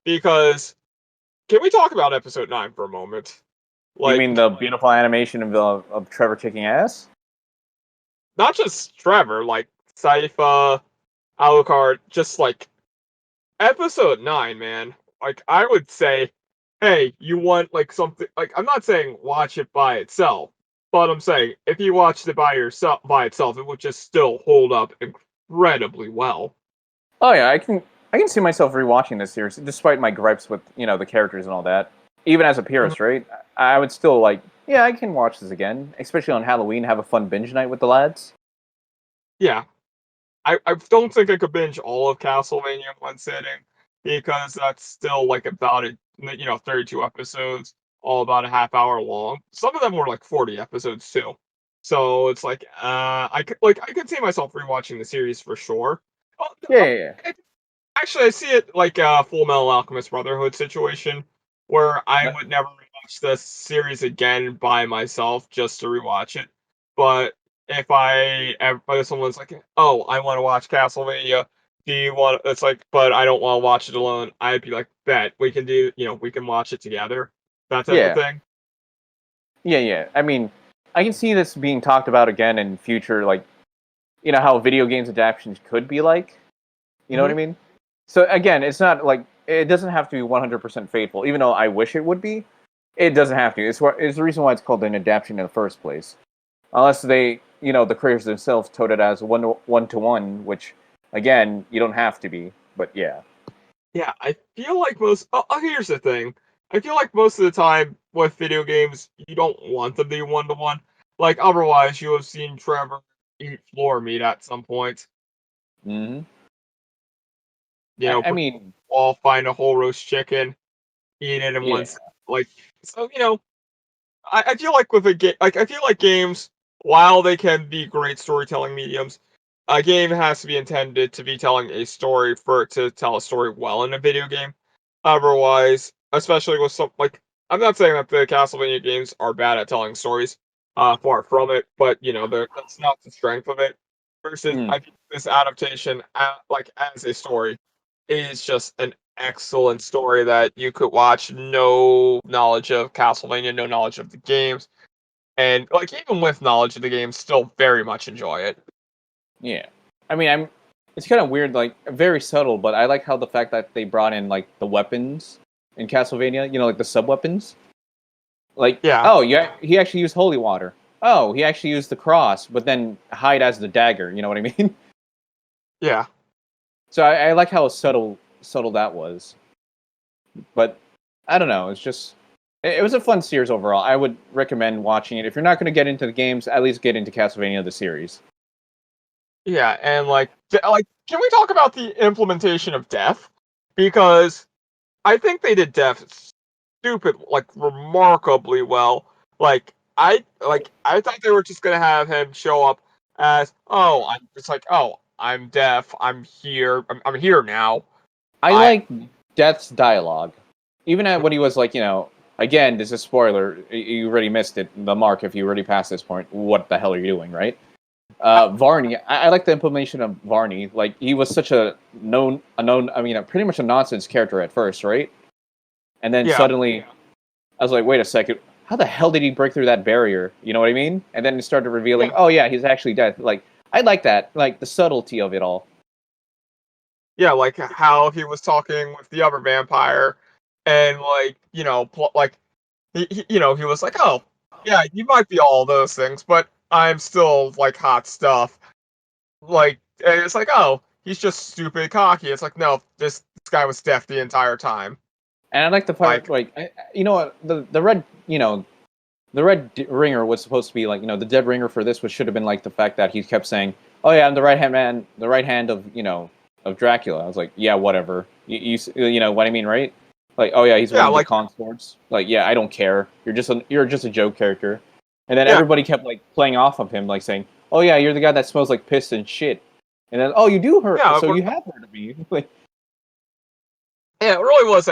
Because can we talk about episode 9 for a moment? You mean Like, the beautiful animation of Trevor kicking ass? not just Trevor, like Sypha, Alucard, just like episode 9, man. Like I would say, hey, you want like something, like I'm not saying watch it by itself, but I'm saying if you watched it by itself, it would just still hold up incredibly well. Oh yeah, I can see myself rewatching this series, despite my gripes with the characters and all that. Even as a Mhm. purist, right? I would still like, yeah, I can watch this again, especially on Halloween. Have a fun binge night with the lads. Yeah, I don't think I could binge all of Castlevania in one sitting because that's still like about 32 episodes, all about a half hour long. Some of them were like 40 episodes too. So it's like I could see myself rewatching the series for sure. Oh, Yeah, uh, yeah, yeah. actually, I see it like a Full Metal Alchemist Brotherhood situation where I But- would never rewatch the series again by myself just to rewatch it. But if someone's like, "Oh, I want to watch Castlevania. Do you want?" It's like, but I don't want to watch it alone. I'd be like, "Bet we can we can watch it together." That type of yeah, thing. yeah, yeah. I mean, I can see this being talked about again in future, like how video games adaptations could be like. You know what Hmm. I mean? So again, it's not like it doesn't have to be 100% faithful, even though I wish it would be. It doesn't have to. It's the reason why it's called an adaptation in the first place. Unless they, the creators themselves told it as one to one, which again, you don't have to be. But yeah, Yeah, I feel like here's the thing. I feel like most of the time with video games, you don't want them to be one to one. Like otherwise, you have seen Trevor eat floor meat at some point. hmm I Put mean, wall, find a whole roast chicken, eat it in yeah, like so. I feel like with a game, like I feel like games, while they can be great storytelling mediums, a game has to be intended to be telling a story for it to tell a story well in a video game. Otherwise, especially with I'm not saying that the Castlevania games are bad at telling stories. Far from it, but that's not the strength of it. Versus, mm, I think this adaptation, like as a story, is just an excellent story that you could watch. No knowledge of Castlevania, no knowledge of the games, and like even with knowledge of the games, still very much enjoy it. yeah. I mean, It's kind of weird, like very subtle, but I like how the fact that they brought in like the weapons in Castlevania. Like the sub weapons. Like, Yeah, oh yeah, he actually used holy water. Oh, he actually used the cross, but then hide as the dagger. You know what I mean? yeah, So I like how subtle subtle that was. But I don't know. It's just it was a fun series overall. I would recommend watching it. If you're not going to get into the games, at least get into Castlevania the series. Yeah, and can we talk about the implementation of death? Because I think they did death remarkably well. I thought they were just gonna have him show up as, oh, I'm deaf, I'm here now. I like Death's dialogue, even when he was like, again, this is a spoiler. You already missed it, the mark. If you already passed this point, what the hell are you doing, right? Varney, I like the implementation of Varney. Like, he was such a pretty much a nonsense character at first, right? And then suddenly, I was like, wait a second, how the hell did he break through that barrier? You know what I mean? And then it started revealing, oh yeah, he's actually dead. Like, I like that, like the subtlety of it all. Yeah, like how he was talking with the other vampire, and he was like, oh, yeah, you might be all those things, but I'm still like hot stuff. And it's like, oh, he's just stupid cocky. It's like, no, this guy was deaf the entire time. And I like the part, you know what, the red, the red ringer was supposed to be like, the dead ringer for this should have been like the fact that he kept saying, oh yeah, I'm the right hand man, the right hand of, of Dracula. I was like, yeah, whatever. You know what I mean, right? Like, oh yeah, he's one of the consorts. Like, yeah, I don't care. You're just a joke character. And then everybody kept like playing off of him, like saying, oh yeah, you're the guy that smells like piss and shit. And then, oh, you do hurt, so you have heard of me. Like, yeah, it really was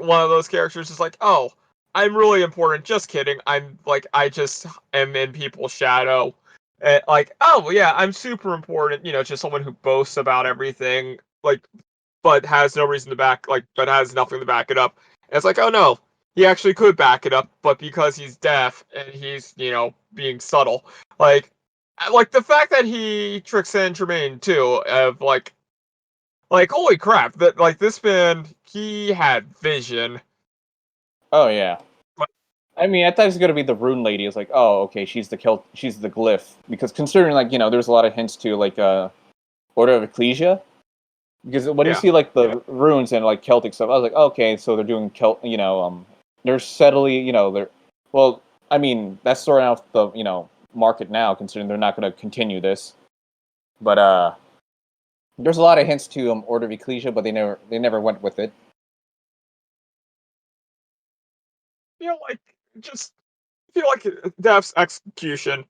one of those characters is like, oh, I'm really important. Just kidding. I just am in people's shadow. And oh yeah, I'm super important. Just someone who boasts about everything, but has no reason to but has nothing to back it up. And it's like, oh no, he actually could back it up, but because he's deaf and he's being subtle, like the fact that he tricks Saint Germain too, of holy crap, that this man, he had vision. oh yeah. I mean, I thought it was gonna be the Rune Lady. It's like, oh, okay, she's the glyph, because considering there's a lot of hints to Order of Ecclesia, because when you see the runes and Celtic stuff, I was like, okay, so they're doing they're steadily, they're well, I mean, that's sorting out the market now, considering they're not going to continue this, but there's a lot of hints to Order of Ecclesia, but they never went with it. Just feel like Death's execution,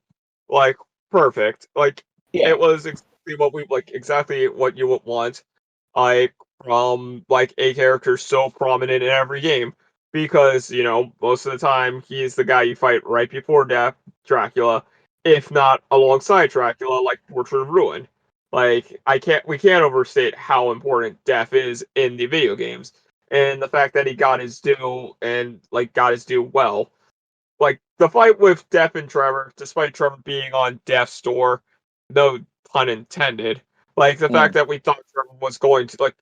perfect. It was exactly what you would want, from a character so prominent in every game, because most of the time he's the guy you fight right before Dracula, if not alongside Dracula, like Portrait of Ruin. We can't overstate how important Death is in the video games, and the fact that he got his due, and got his due well. The fight with Death and Trevor, despite Trevor being on Death's door, no pun intended. The fact that we thought Trevor was going to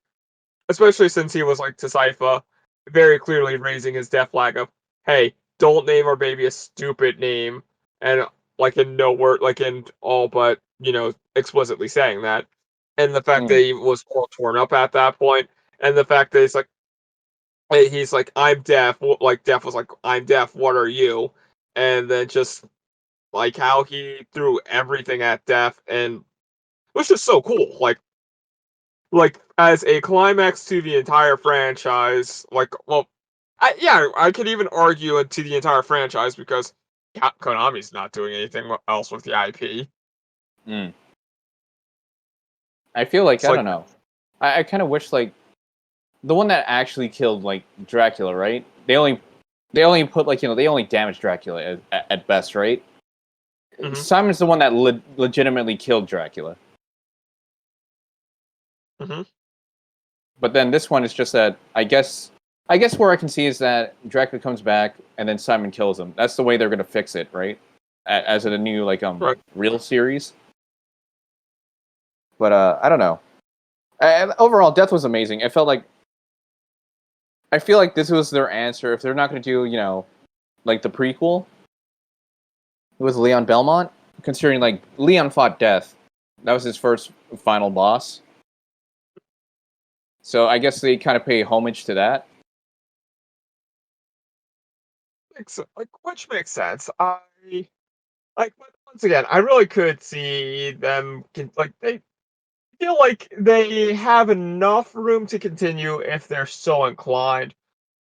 especially since he was to Sypha, very clearly raising his death flag of, hey, don't name our baby a stupid name, and in no word, in all but explicitly saying that, and the fact that he was all torn up at that point, and the fact that he's like, I'm deaf. Deaf was like, I'm deaf. What are you? And then just how he threw everything at Deaf, and it was just so cool. As a climax to the entire franchise. I could even argue it to the entire franchise, because Konami's not doing anything else with the IP. I feel like I don't know. I kind of wish the one that actually killed Dracula, right? They only put they only damaged Dracula at best, right? Mm-hmm. Simon's the one that legitimately killed Dracula. Mm-hmm. But then this one is just that I guess where I can see is that Dracula comes back and then Simon kills him. That's the way they're gonna fix it, right? As in a new real series. But I don't know. Overall, Death was amazing. It felt I feel like this was their answer. If they're not going to do, the prequel, it was Leon Belmont. Considering, Leon fought Death. That was his first final boss. So I guess they kind of pay homage to that. Which makes sense. But once again, I really could see them they feel like they have enough room to continue if they're so inclined,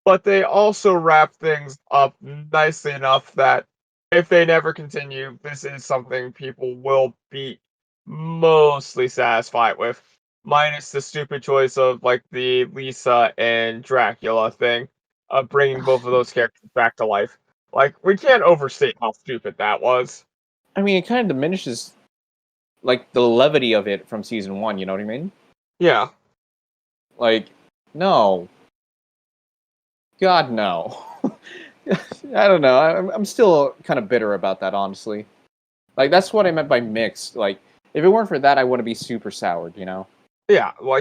but they also wrap things up nicely enough that if they never continue, this is something people will be mostly satisfied with, minus the stupid choice of like the Lisa and Dracula thing of bringing both of those characters back to life. Like, we can't overstate how stupid that was. I mean, it kind of diminishes like the levity of it from season 1. You know what I mean? Yeah. Like, no, God, no. I don't know. I'm still kind of bitter about that, honestly. Like, that's what I meant by mixed. Like, if it weren't for that, I wouldn't be super soured, you know? Yeah, I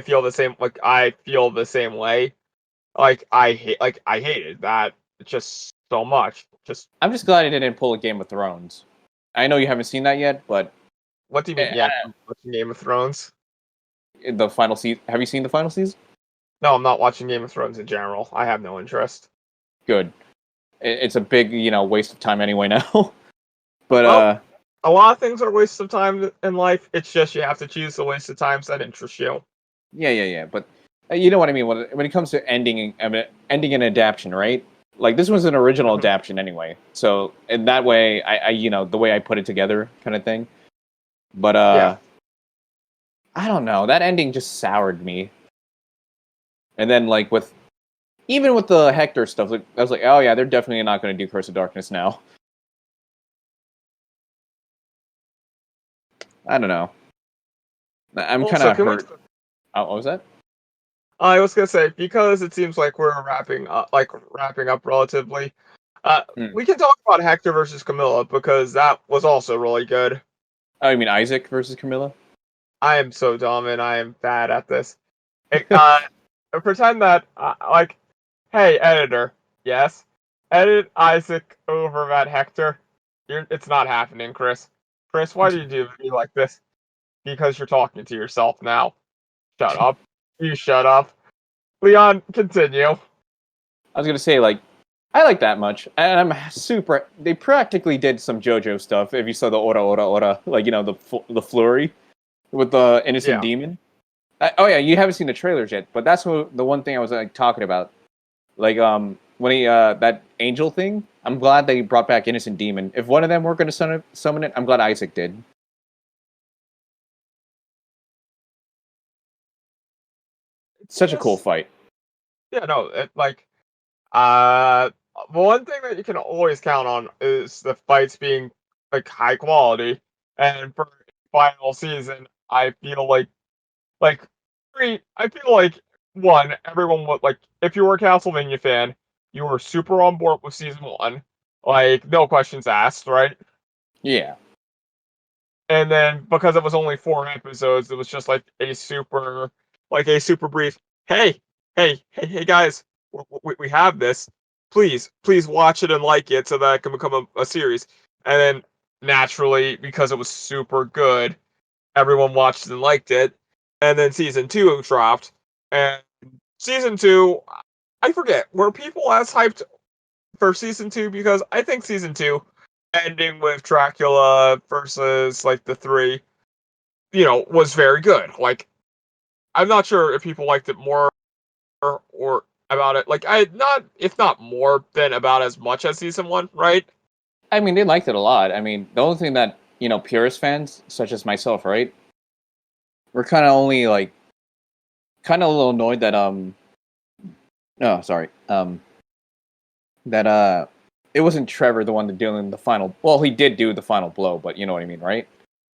feel the same, I feel the same way. I hated that just so much. Just I'm just glad I didn't pull a Game of Thrones. I know you haven't seen that yet, but what do you mean? eh, Yeah, I'm watching Game of Thrones. the final season. Have you seen the final season? No, I'm not watching Game of Thrones in general. I have no interest. Good. It's a big, waste of time anyway now. But Well, a lot of things are wastes of time in life. It's just you have to choose the waste of times that interest you. yeah. But you know what I mean when it comes to ending an adaptation, right? Like this was an original Mhm. adaptation anyway. So in that way, I the way I put it together, kind of thing. But Yeah. I don't know. That ending just soured me. And then like even with the Hector stuff, like, I was like, oh yeah, they're definitely not going to do Curse of Darkness now. I don't know. I'm kind Also, of can we? hurt. Oh, what was that? I was gonna say, because it seems like we're wrapping up relatively. Hmm. We can talk about Hector versus Camilla because that was also really good. Oh, you mean Isaac versus Camilla? I am so dumb and I am bad at this. Pretend that hey editor, yes, edit Isaac over Matt Hector. It's not happening, Chris. Chris, why do you do me like this? Because you're talking to yourself now. Shut up. You shut up. Leon, continue. I was gonna say like I like that much, and I'm super. They practically did some JoJo stuff. If you saw the ora, like the flurry with the innocent Yeah. demon. Oh yeah, you haven't seen the trailers yet, but that's the one thing I was like talking about. Like when he that angel thing. I'm glad they brought back innocent demon. If one of them were gonna summon it, I'm glad Isaac did. It's Such a cool just fight. yeah, no, uh one thing that you can always count on is the fights being like high quality. And for final season, I feel like I feel like one, everyone would if you were a Castlevania fan, you were super on board with season one. Like, no questions asked, right? Yeah. And then because it was only 4 episodes, it was just like a super brief. Hey, hey, guys, we have this. Please watch it and like it so that it can become a series. And then naturally, because it was super good, everyone watched and liked it. And then season two dropped, and season two, I forget, were people as hyped for season two? Because I think season two, ending with Dracula versus like the three, was very good. Like, I'm not sure if people liked it more or about it. Like, I not if not more than about as much as season one, right? I mean, they liked it a lot. I mean, the only thing that purist fans such as myself, right, we're kind of only like kind of a little annoyed that no, sorry, that it wasn't Trevor the one that doing the final. Well, he did do the final blow, but you know what I mean, right?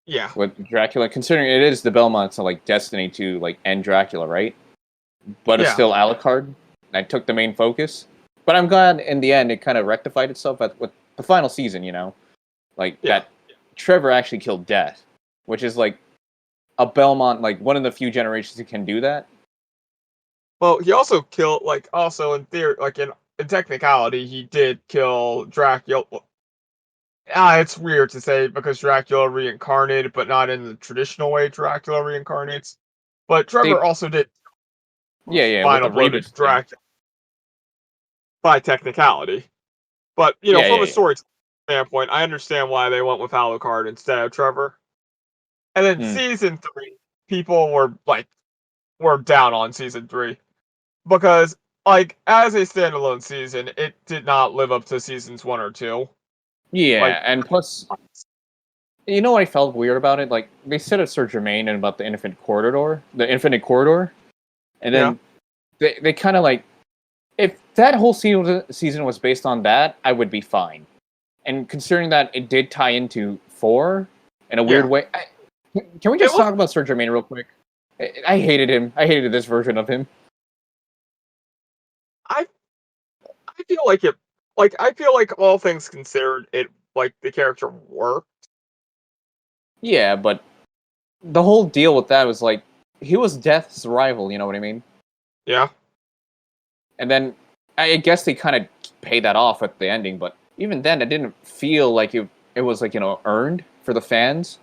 Yeah, With Dracula, considering it is the Belmonts like destiny to like end Dracula, right? But it's yeah, still Alucard. I took the main focus, but I'm glad in the end it kind of rectified itself with the final season. Like yeah. that Trevor actually killed Death, which is like a Belmont, like one of the few generations who can do that. Well, he also killed also in theory, in technicality, he did kill Dracula. It's weird to say because Dracula reincarnated, but not in the traditional way Dracula reincarnates. But Trevor They, also did yeah, with Final the Blood as Rebus thing. Dracula by technicality. But Yeah, from yeah, a yeah. story standpoint, I understand why they went with Alucard instead of Trevor. And then Mm. season 3, people were down on season 3 because as a standalone season, it did not live up to seasons 1 or 2. Like Yeah, and plus, you know what I felt weird about it? Like, they said at Sir Germain and about the Infinite Corridor, and yeah, then they kind of like, if that whole season was based on that, I would be fine. And considering that it did tie into 4 in a weird yeah. way, can we It just was talk about Sir Germain real quick? I hated him. I hated this version of him. I I feel like it I feel like all things considered it the character worked. Yeah, but the whole deal with that was like, he was Death's rival, you know what I mean? Yeah. And then I guess they kind of paid that off at the ending, but even then, it didn't feel like it was like, earned for the fans,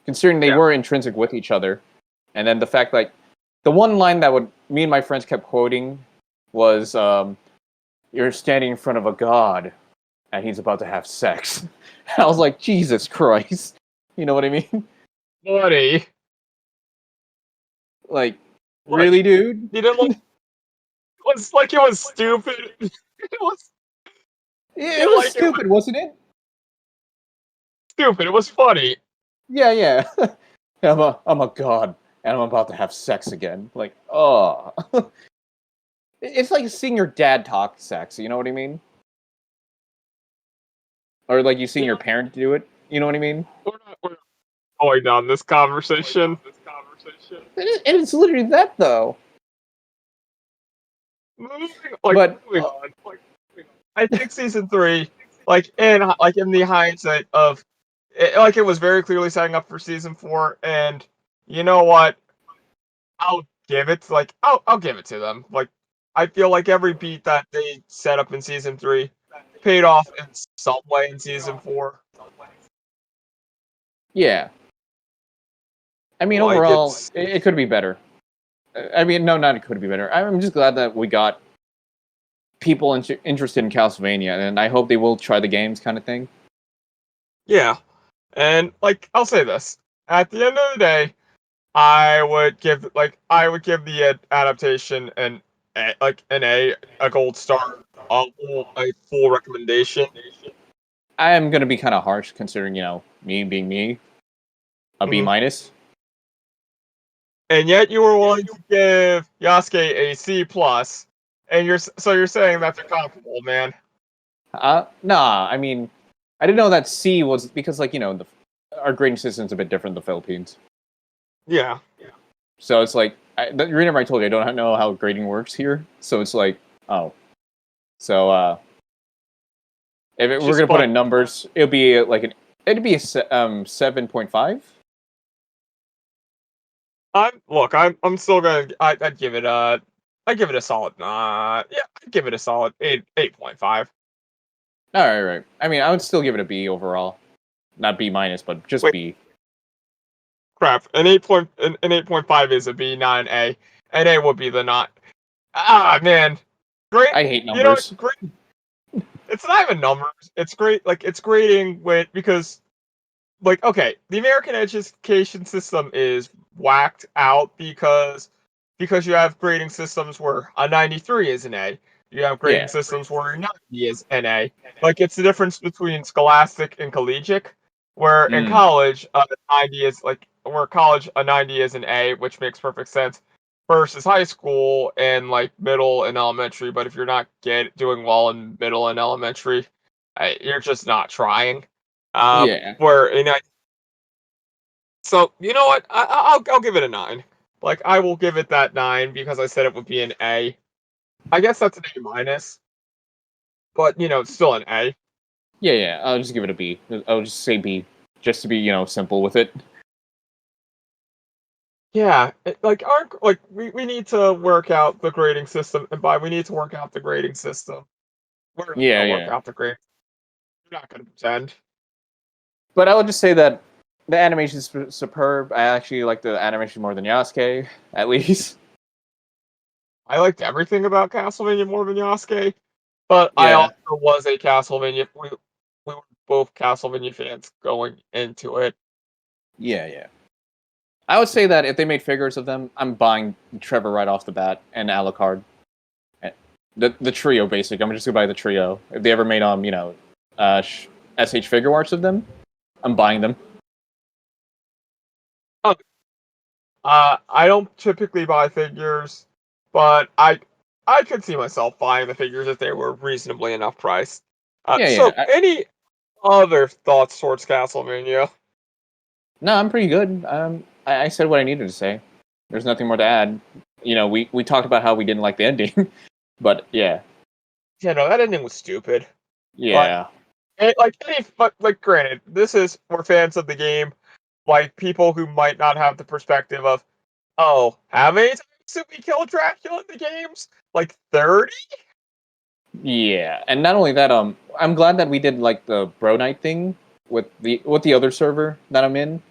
considering they Yeah. were intrinsic with each other. And then the fact, like, the one line that would me and my friends kept quoting was, "You're standing in front of a god, and he's about to have sex." I was like, Jesus Christ, you know what I mean? Buddy. Like, What? really, dude? You didn't it was stupid. It was you It didn't was like it was stupid, wasn't it? stupid. It was funny. Yeah, yeah. I'm a god, and I'm about to have sex again. Like, oh, it's like seeing your dad talk sex. You know what I mean? Or like you seeing You your know, parent do it. You know what I mean? we're not going down this conversation. And it's literally that though. Moving But moving on. I think season 3, in the hindsight of it, it was very clearly setting up for season 4, and you know what? I'll give it I'll give it to them. I feel like every beat that they set up in season 3 paid off in some way in season 4. yeah, I mean, Like overall, it's it could be better. I mean, no, not it could be better. I'm just glad that we got people interested in Castlevania, and I hope they will try the games, kind of thing. Yeah. And I'll say this. At the end of the day, I would give the adaptation a gold star, a full recommendation. I am gonna be kind of harsh, considering me being me, a B Mhm. minus. And yet you were willing to give Yasuke a C plus, and you're saying that they're comparable, man. Nah, I mean, I didn't know that C was because, like, our grading system's a bit different in the Philippines. Yeah. So it's like, remember I told you I don't know how grading works here. So it's like, oh, so if we're Just gonna put fun. in numbers, it'd be a 7.5. I'm still gonna I'd give it a solid yeah, I'd give it a solid 8.5. All right, right. I mean, I would still give it a B overall, not B minus, but just Wait, B. crap. An 8.5 is a B, not an A. An A would be the not. Man. Great. I hate You know what? numbers. Great. It's not even numbers. It's great. It's grading because okay, the American education system is whacked out because you have grading systems where a 93 is an A. You have grading Yeah. systems where a 90 is an A. It's the difference between scholastic and collegiate, where in Mm, college a 90 is where college a 90 is an A, which makes perfect sense, versus high school and middle and elementary. But if you're not doing well in middle and elementary, you're just not trying. yeah. Where so you know what? I'll give it a 9. I will give it that 9 because I said it would be an A. I guess that's an A minus, but it's still an A. Yeah, yeah. I'll just give it a B. I'll just say B, just to be simple with it. Yeah, we need to work out the grading system, and by we need to work out the grading system, we're not Yeah, gonna work yeah. out the grade. We're not gonna pretend. But I would just say that the animation is superb. I actually like the animation more than Yasuke, at least. I liked everything about Castlevania more than Yasuke, but I Yeah, also was a Castlevania. We were both Castlevania fans going into it. yeah. I would say that if they made figures of them, I'm buying Trevor right off the bat and Alucard. The trio, basically. I'm just gonna buy the trio. If they ever made SH figure arts of them, I'm buying them. I don't typically buy figures, but I could see myself buying the figures if they were reasonably enough priced. Yeah. So any other thoughts towards Castlevania? No, I'm pretty good. I said what I needed to say. There's nothing more to add. We talked about how we didn't like the ending, but yeah, Yeah, no, that ending was stupid. Like, yeah, but like, granted, this is we're fans of the game. Like people who might not have the perspective of, oh, how many times did we kill Dracula in the games? Like 30? yeah. And not only that, I'm glad that we did like the Bro Night thing with the other server that I'm in.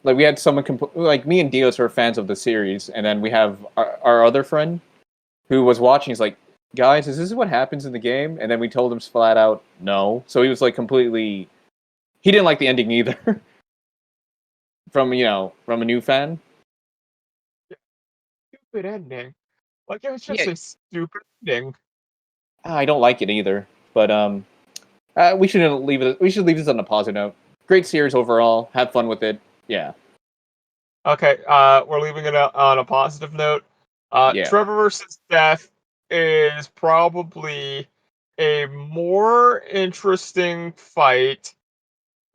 Like we had someone like me and Dios are fans of the series, and then we have our other friend who was watching. He's like, guys, is this what happens in the game? And then we told him flat out no. So he was like completely. He didn't like the ending either. From a new fan. Stupid ending. Like it was just Yeah, a stupid ending. I don't like it either. But we shouldn't leave it. We should leave this on a positive note. Great series overall. Have fun with it. Yeah, Okay, we're leaving it on a positive note. yeah. Trevor versus Death is probably a more interesting fight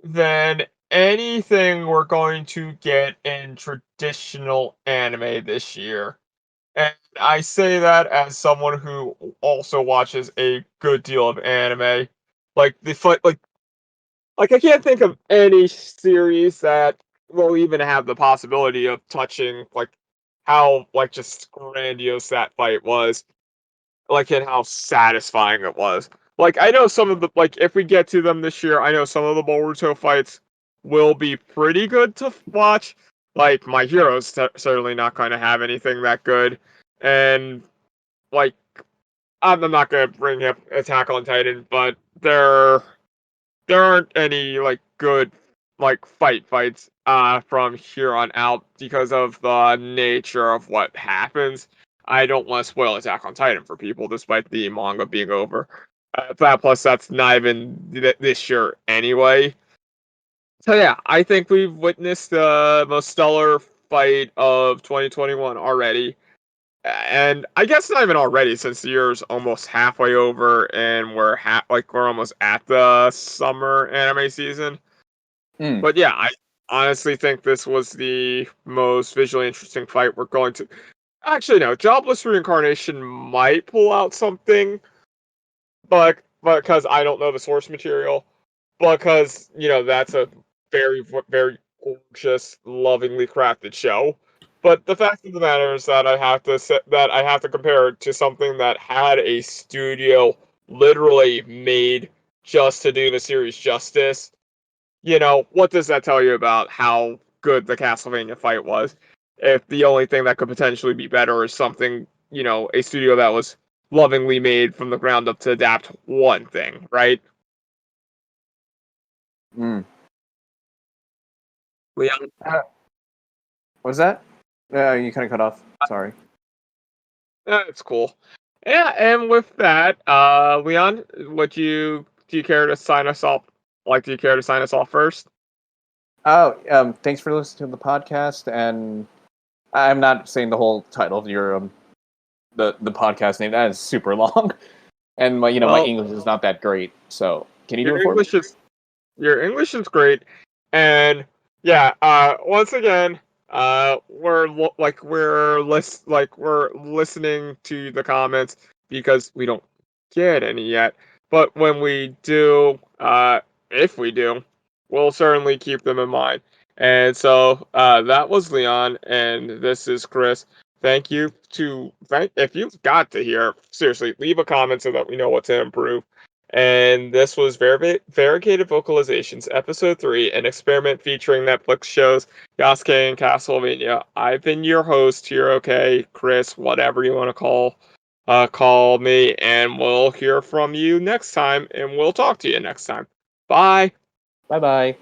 than anything we're going to get in traditional anime this year. And I say that as someone who also watches a good deal of anime. Like the fight, like I can't think of any series that will even have the possibility of touching like how like just grandiose that fight was, like and how satisfying it was. Like I know some of the like if we get to them this year, I know some of the Boruto fights will be pretty good to watch. Like my hero's certainly not going to have anything that good, and like I'm not going to bring up Attack on Titan, but there aren't any like good like fights from here on out because of the nature of what happens. I don't want to spoil Attack on Titan for people, despite the manga being over. That plus that's not even this year anyway. So yeah, I think we've witnessed the most stellar fight of 2021 already. And I guess not even already, since the year's almost halfway over, and we're almost at the summer anime season. Mm. But yeah, I honestly think this was the most visually interesting fight we're going to. Actually, no, Jobless Reincarnation might pull out something, but because I don't know the source material, because that's a very gorgeous, lovingly crafted show. But the fact of the matter is that I have to compare it to something that had a studio literally made just to do the series justice. What does that tell you about how good the Castlevania fight was? If the only thing that could potentially be better is something, a studio that was lovingly made from the ground up to adapt one thing, right? Mm. Leon? What was that? You kind of cut off. Sorry. That's cool. Yeah, and with that, Leon, do you care to sign us off? Like, do you care to sign us off first? Oh, thanks for listening to the podcast, and I'm not saying the whole title of your the podcast name. That is super long, and my Well, English is not that great. So can you do your it for me? English is your English is great, and yeah. Once again, we're listening to the comments because we don't get any yet. But when we do, if we do, we'll certainly keep them in mind. And so that was Leon, and this is Chris. If you've got to here, seriously, leave a comment so that we know what to improve. And this was Variegated Vocalizations, Episode 3, an experiment featuring Netflix shows Yasuke and Castlevania. I've been your host here, okay, Chris, whatever you want to call me, and we'll hear from you next time, and we'll talk to you next time. Bye! Bye bye.